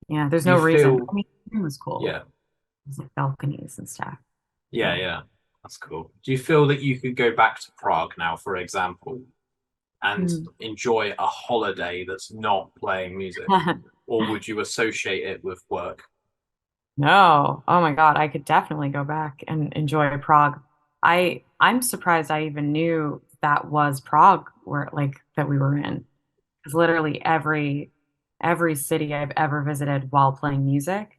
Yeah, there's Do no you reason. feel- I mean, it was cool. Yeah. It was like balconies and stuff. Yeah, yeah. That's cool. Do you feel that you could go back to Prague now, for example, and enjoy a holiday that's not playing music? Or would you associate it with work? No. Oh my God, I could definitely go back and enjoy Prague. I'm surprised I even knew that was Prague where like that we were in. Because literally every city I've ever visited while playing music,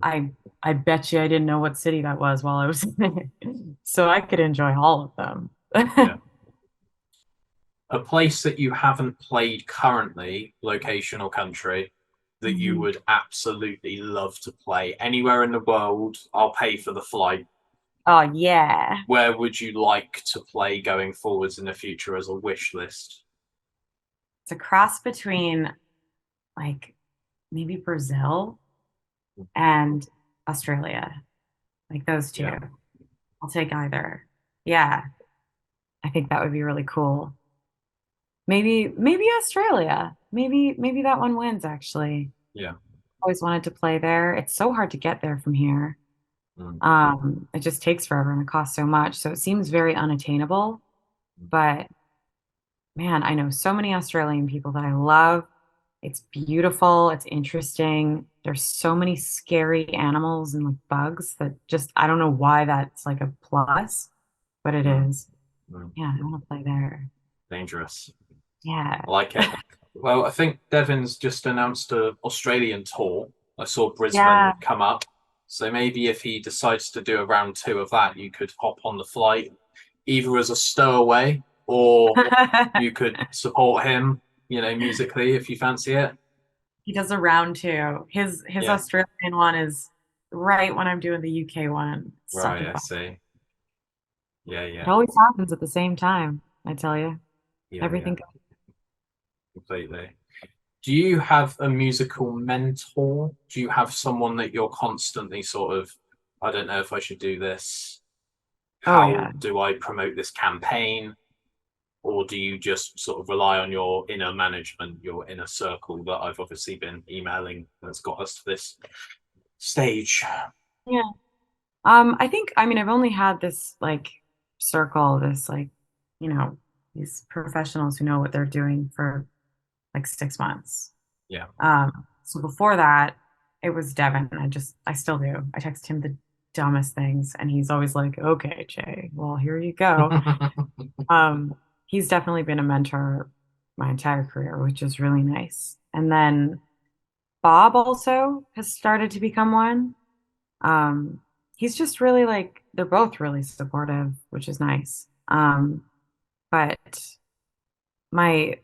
I bet you I didn't know what city that was while I was in it. So I could enjoy all of them. Yeah. A place that you haven't played currently, location or country, that you would absolutely love to play anywhere in the world. I'll pay for the flight. Oh yeah. Where would you like to play going forwards in the future as a wish list? It's a cross between like maybe Brazil and Australia. Like those two. Yeah. I'll take either. Yeah. I think that would be really cool. Maybe Australia. Maybe that one wins actually. Yeah. Always wanted to play there. It's so hard to get there from here. It just takes forever and it costs so much. So it seems very unattainable. But man, I know so many Australian people that I love. It's beautiful, it's interesting. There's so many scary animals and like bugs that just I don't know why that's like a plus, but it is. Yeah, I want to play there. Dangerous. Yeah. I like it. Well, I think Devin's just announced an Australian tour. I saw Brisbane come up. So maybe if he decides to do a round 2 of that, you could hop on the flight either as a stowaway or you could support him, musically if you fancy it. He does a round 2. His Australian one is right when I'm doing the UK one. Right, I see. Yeah, It always happens at the same time, I tell you. Yeah, Everything completely. Do you have a musical mentor? Do you have someone that you're constantly sort of, I don't know if I should do this. How do I promote this campaign? Or do you just sort of rely on your inner management, your inner circle that I've obviously been emailing that's got us to this stage? Yeah. I mean, I've only had this like circle, this like, these professionals who know what they're doing for like 6 months. Yeah. So before that, it was Devin. I still do. I text him the dumbest things and he's always like, okay, Ché, well, here you go. He's definitely been a mentor my entire career, which is really nice. And then Bob also has started to become one. He's just really like, they're both really supportive, which is nice. But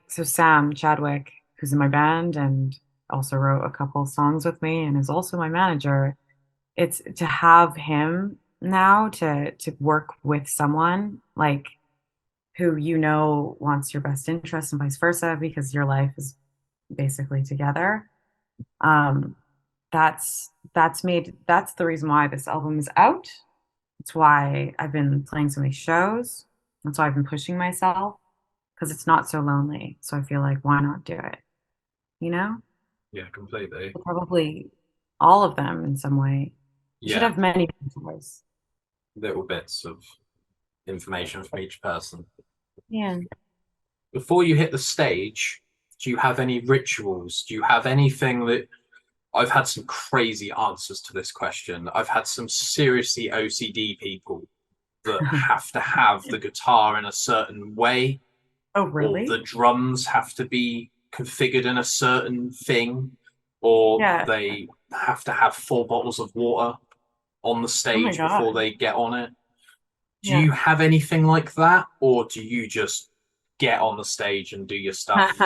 so Sam Chadwick, who's in my band and also wrote a couple songs with me and is also my manager, it's to have him now to work with someone like who wants your best interest and vice versa because your life is basically together. That's the reason why this album is out. It's why I've been playing so many shows. That's why I've been pushing myself because it's not so lonely. So I feel like why not do it? You know? Yeah, completely. Probably all of them in some way. You should have many mentors. Little bits of information from each person. Yeah. Before you hit the stage, do you have any rituals? Do you have anything that I've had some crazy answers to this question. I've had some seriously OCD people that have to have the guitar in a certain way, Oh, or really? the drums have to be configured in a certain thing, or Yeah. they have to have 4 bottles of water on the Oh my stage before God. they get on it. Do Yeah. you have anything like that, or do you just get on the stage and do your stuff?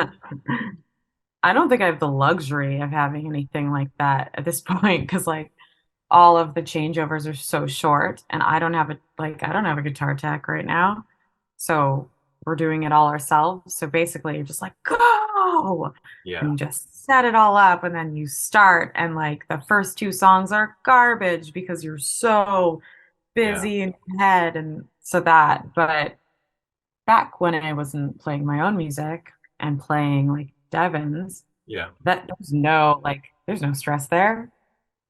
I don't think I have the luxury of having anything like that at this point because like all of the changeovers are so short and I don't have a guitar tech right now. So we're doing it all ourselves. So basically you're just like go Yeah, and you just set it all up and then you start and like the first two songs are garbage because you're so yeah, busy in your head and so that but back when I wasn't playing my own music and playing like Devins, yeah. that there's no stress there,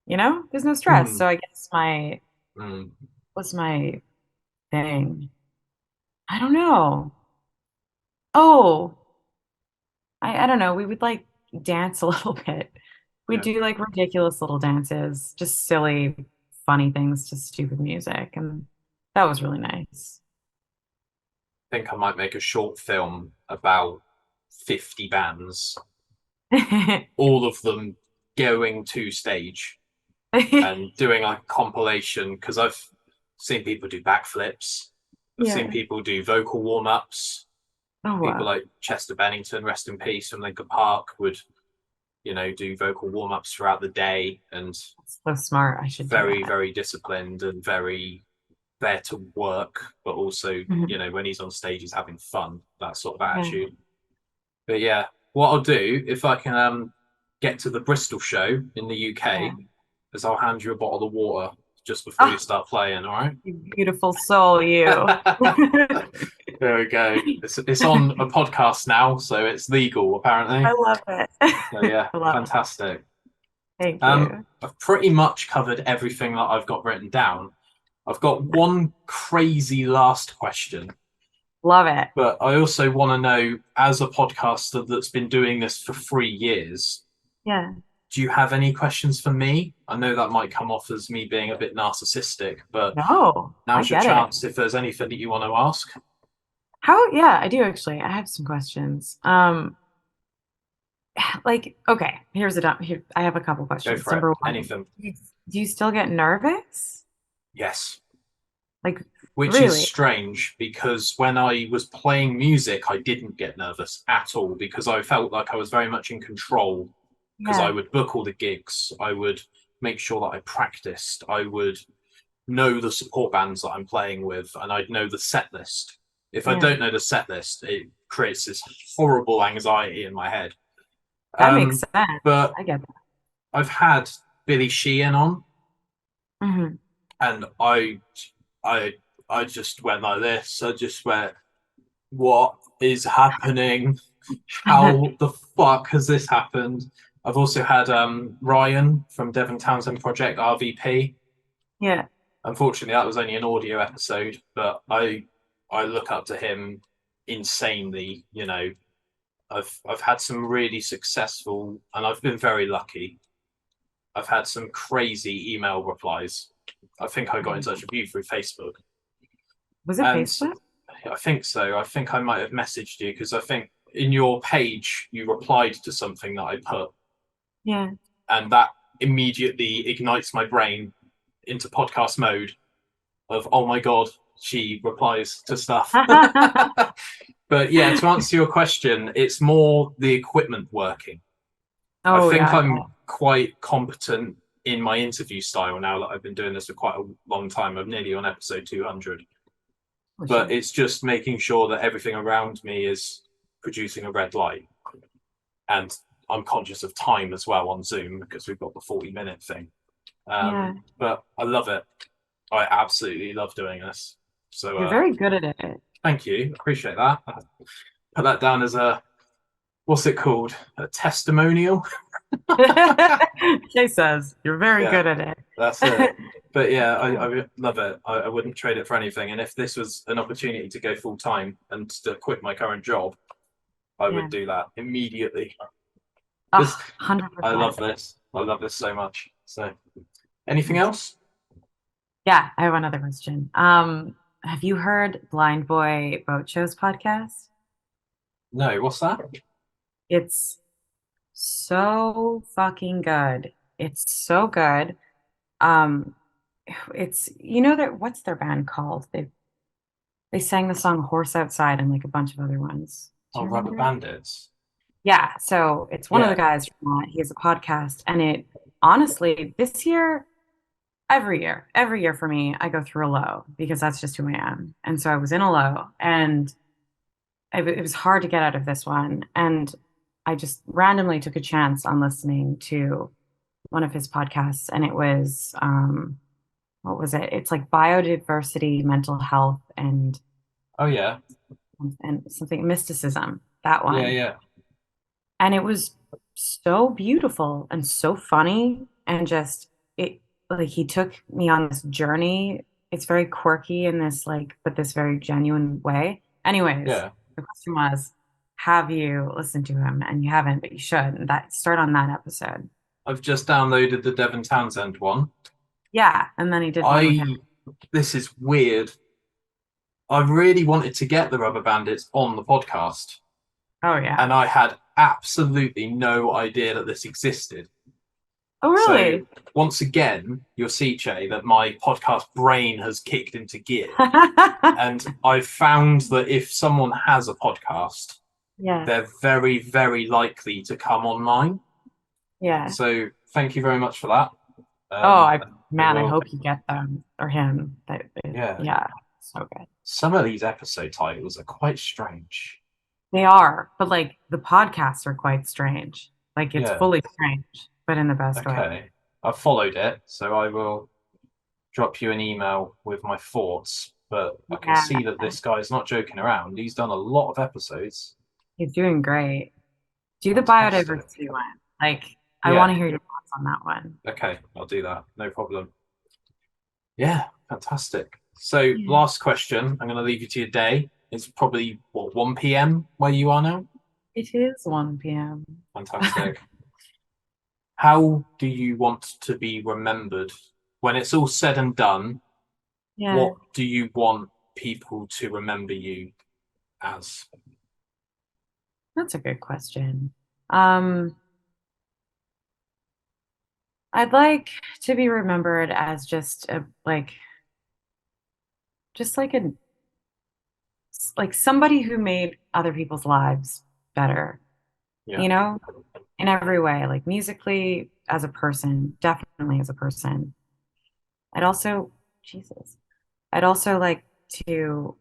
you know? There's no stress. Hmm. So I guess my Mm. what's my thing? I don't know. Oh, I don't know. We would like dance a little bit. We Yeah. do like ridiculous little dances, just silly, funny things to stupid music, and that was really nice. Think I might make a short film about 50 bands, all of them going to stage and doing like a compilation, because I've seen people do backflips. I've seen Yeah. people do vocal warm-ups. Oh People wow. like Chester Bennington, rest in peace, from Linkin Park, would, do vocal warm-ups throughout the day, and That's so smart. I should do very, that. very disciplined and very there to work, but also, Mhm. when he's on stage, he's having fun, that sort of Yeah. attitude. But yeah, what I'll do if I can get to the Bristol show in the Yeah. UK is I'll hand you a bottle of water just before you Ah, start playing. All right. you beautiful soul, you. There we go. It's on a podcast now, so it's legal I apparently. love it. So yeah, I love it. fantastic. Thank you. I've pretty much covered everything that I've got written down. I've got one crazy last question, Love it. but I also want to know, as a podcaster that's been doing this for 3 years, Yeah. do you have any questions for me? I know that might come off as me being a bit narcissistic, but No, I now's your get it. chance if there's anything that you want to ask. Yeah, I do actually. I have some questions. Like, okay, here, I have a couple Go questions. for it. Number one, Anything. do you still get nervous? Yes. Like, Which is really? strange because when I was playing music, I didn't get nervous at all because I felt like I was very much in control, because I Yeah. would book all the gigs. I would make sure that I practiced. I would know the support bands that I'm playing with, and I'd know the set list. If I Yeah. don't know the set list, it creates this horrible anxiety in my head. That makes sense. But I get that. I've had Billy Sheehan on, Hmm. and I, I just went like this. I just went, "What is happening? How the fuck has this happened?" I've also had Ryan from Devin Townsend Project, RVP. Yeah. Unfortunately, that was only an audio episode, but I look up to him insanely. I've had some really successful, and I've been very lucky. I've had some crazy email replies. I think I got in touch with you through Facebook, Was it and Facebook? I think so. I think I might have messaged you because I think in your page you replied to something that I put, Yeah. and that immediately ignites my brain into podcast mode of, oh my god, she replies to stuff. But yeah, to answer your question, it's more the equipment working. I Oh think yeah. I'm quite competent in my interview style now that I've been doing this for quite a long time. I'm nearly on episode 200, Oh, but shit. it's just making sure that everything around me is producing a red light, and I'm conscious of time as well on Zoom because we've got the 40-minute thing. Yeah. But I love it. I absolutely love doing this. So You're very good at it. thank you. Appreciate that. I put that down as what's it called? A testimonial? Jay says you're very Yeah, good at it. that's it. But yeah, I love it. I wouldn't trade it for anything. And if this was an opportunity to go full time and to quit my current job, I would Yeah. do that immediately. This, 100%. I love this. I love this so much. So, anything else? Yeah, I have another question. Have you heard Blind Boy Boat Show's podcast? No, what's that? It's so fucking good. It's so good. Um, it's that what's their band called? They sang the song Horse Outside and like a bunch of other ones. Do Oh, you Rubber remember? Bandits. Yeah, so it's one of the Yeah. guys from that. He has a podcast, and it honestly, this year, every year for me, I go through a low because that's just who I am. And so I was in a low, and it was hard to get out of this one. And I just randomly took a chance on listening to one of his podcasts, and it was what was it? It's like biodiversity, mental health, Oh yeah. and something mysticism. That Yeah, one. yeah. And it was so beautiful and so funny, and just it like he took me on this journey. It's very quirky in this but this very genuine way. Anyways, Yeah. the question was, have you listened to him? And you haven't, but you should. And that start on that episode. I've just downloaded the Devin Townsend one. Yeah, and then he did one with him. This is weird. I really wanted to get the Rubber Bandits on the podcast, Oh yeah. and I had absolutely no idea that this existed. Oh really? So once again, you'll see, Che, that my podcast brain has kicked into gear. And I've found that if someone has a podcast, Yeah. they're very, very likely to come on mine. Yeah. So thank you very much for that. I hope you get them or him. Yeah. So good. Some of these episode titles are quite strange. They are, but like the podcasts are quite strange. Like it's Yeah. fully strange, but in the best way. Okay. I've followed it, so I will drop you an email with my thoughts. But I can see that this guy's not joking around. He's done a lot of episodes. He's doing great. Do Fantastic. the biodiversity one. I Yeah. want to hear your thoughts on that one. Okay, I'll do that. No problem. Yeah, fantastic. So, last question. I'm going to leave you to your day. It's probably, 1 p.m. where you are now? It is 1 p.m. Fantastic. How do you want to be remembered? When it's all said and done, Yeah. what do you want people to remember you as? That's a good question. I'd like to be remembered as just somebody who made other people's lives better. Yeah. In every way, like musically, as a person, definitely as a person. I'd also like to,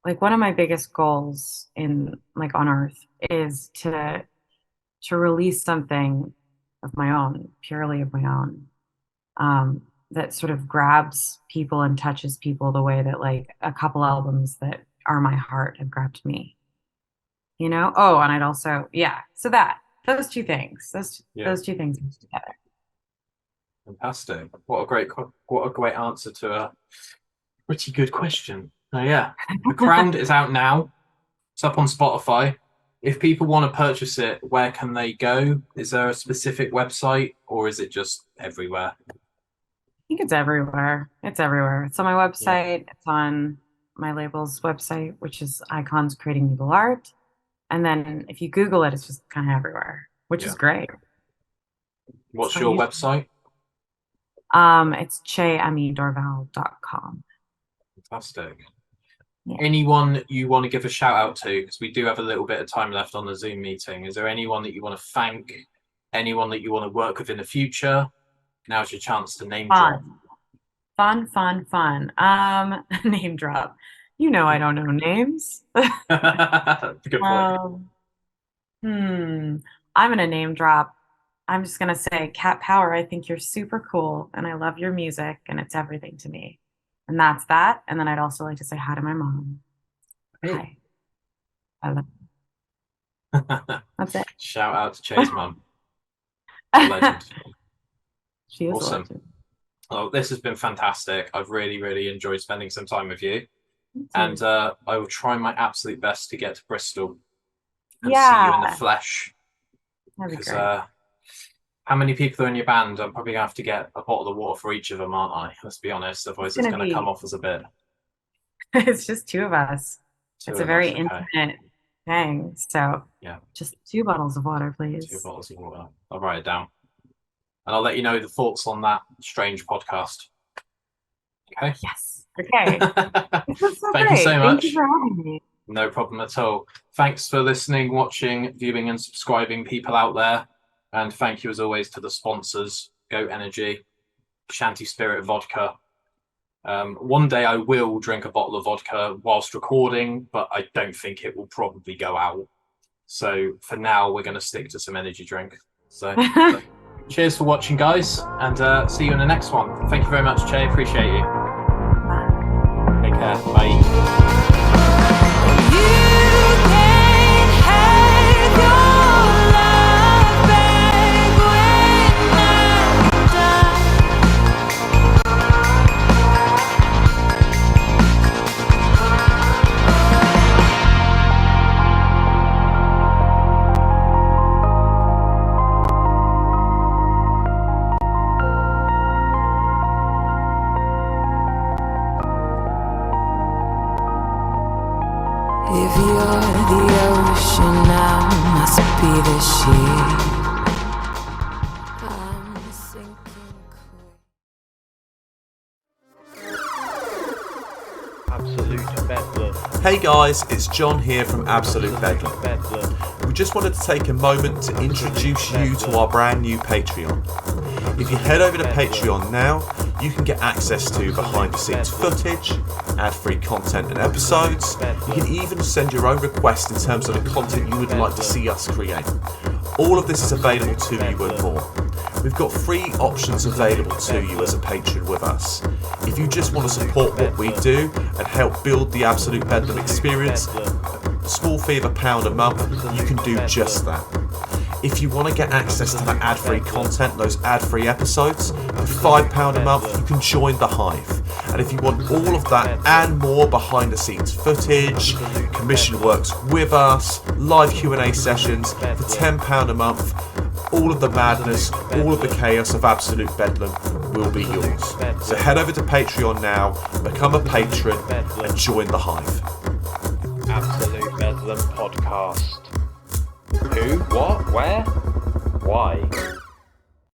one of my biggest goals on earth is to release something of my own, purely of my own, that sort of grabs people and touches people the way that a couple albums that are my heart have grabbed me. Oh, and I'd also, so those two things mixed together. Fantastic. What a great answer to a pretty good question. Oh yeah. The Crown is out now. It's up on Spotify. If people want to purchase it, where can they go? Is there a specific website, or is it just everywhere? I think it's everywhere. It's everywhere. It's on my website. It's on my label's website, which is Icons Creating Legal Art. And then if you Google it, it's just kind of everywhere, which is great. What's your website? It's ChéAimee Dorval.com. Fantastic. Yeah. Anyone you want to give a shout out to? Because we do have a little bit of time left on the Zoom meeting. Is there anyone that you want to thank? Anyone that you want to work with in the future? Now's your chance to name drop. Fun. Name drop. I don't know names. Good point. I'm gonna name drop. I'm just gonna say, Cat Power, I think you're super cool and I love your music and it's everything to me. And that's that. And then I'd also like to say hi to my mom. Hey. Hi. I love you. That's it. Shout out to Ché's mum. Legend. She is awesome. A legend. Oh, this has been fantastic. I've really, really enjoyed spending some time with you. And I will try my absolute best to get to Bristol and see you in the flesh. That'd be Because great. how many people are in your band? I'm probably going to have to get a bottle of water for each of them, aren't I? Let's be honest. Otherwise, it's Gonna going to come be. off as a bit. It's just two of us. Two It's a of very us, okay. intimate thing. So Yeah. just 2 bottles of water, 2 please. bottles of water. I'll write it down. And I'll let you know the thoughts on that strange podcast. Okay? Yes. Okay. This was so Thank great. you so Thank much. you for having me. No problem at all. Thanks for listening, watching, viewing, and subscribing, people out there. And thank you, as always, to the sponsors, Go Energy, Shanty Spirit Vodka. One day I will drink a bottle of vodka whilst recording, but I don't think it will probably go out. So for now, we're going to stick to some energy drink. So cheers for watching, guys, and see you in the next one. Thank you very much, Ché. Appreciate you. Take care. Bye. If you're the ocean, I must be the sea. I'm sinking quick. Absolute bedlam. Hey guys, it's John here from Absolute Bedlam. Bedlam. We just wanted to take a moment to introduce you to our brand new Patreon. If you head over to Patreon now, you can get access to behind the scenes footage, ad-free content and episodes. You can even send your own requests in terms of the content you would like to see us create. All of this is available to you and more. We've got free options available to you as a patron with us. If you just want to support what we do and help build the Absolute Bedlam experience, a small fee of £1 a month, you can do just that. If you want to get access to that ad-free content, those ad-free episodes, for £5 a month, you can join the Hive. And if you want all of that and more behind the scenes footage, commission works with us, live Q&A sessions, for £10 a month, all of the madness, all of the chaos of Absolute Bedlam will be yours. So head over to Patreon now, become a patron, and join the Hive. Absolute Bedlam podcast. Who? What? Where? Why?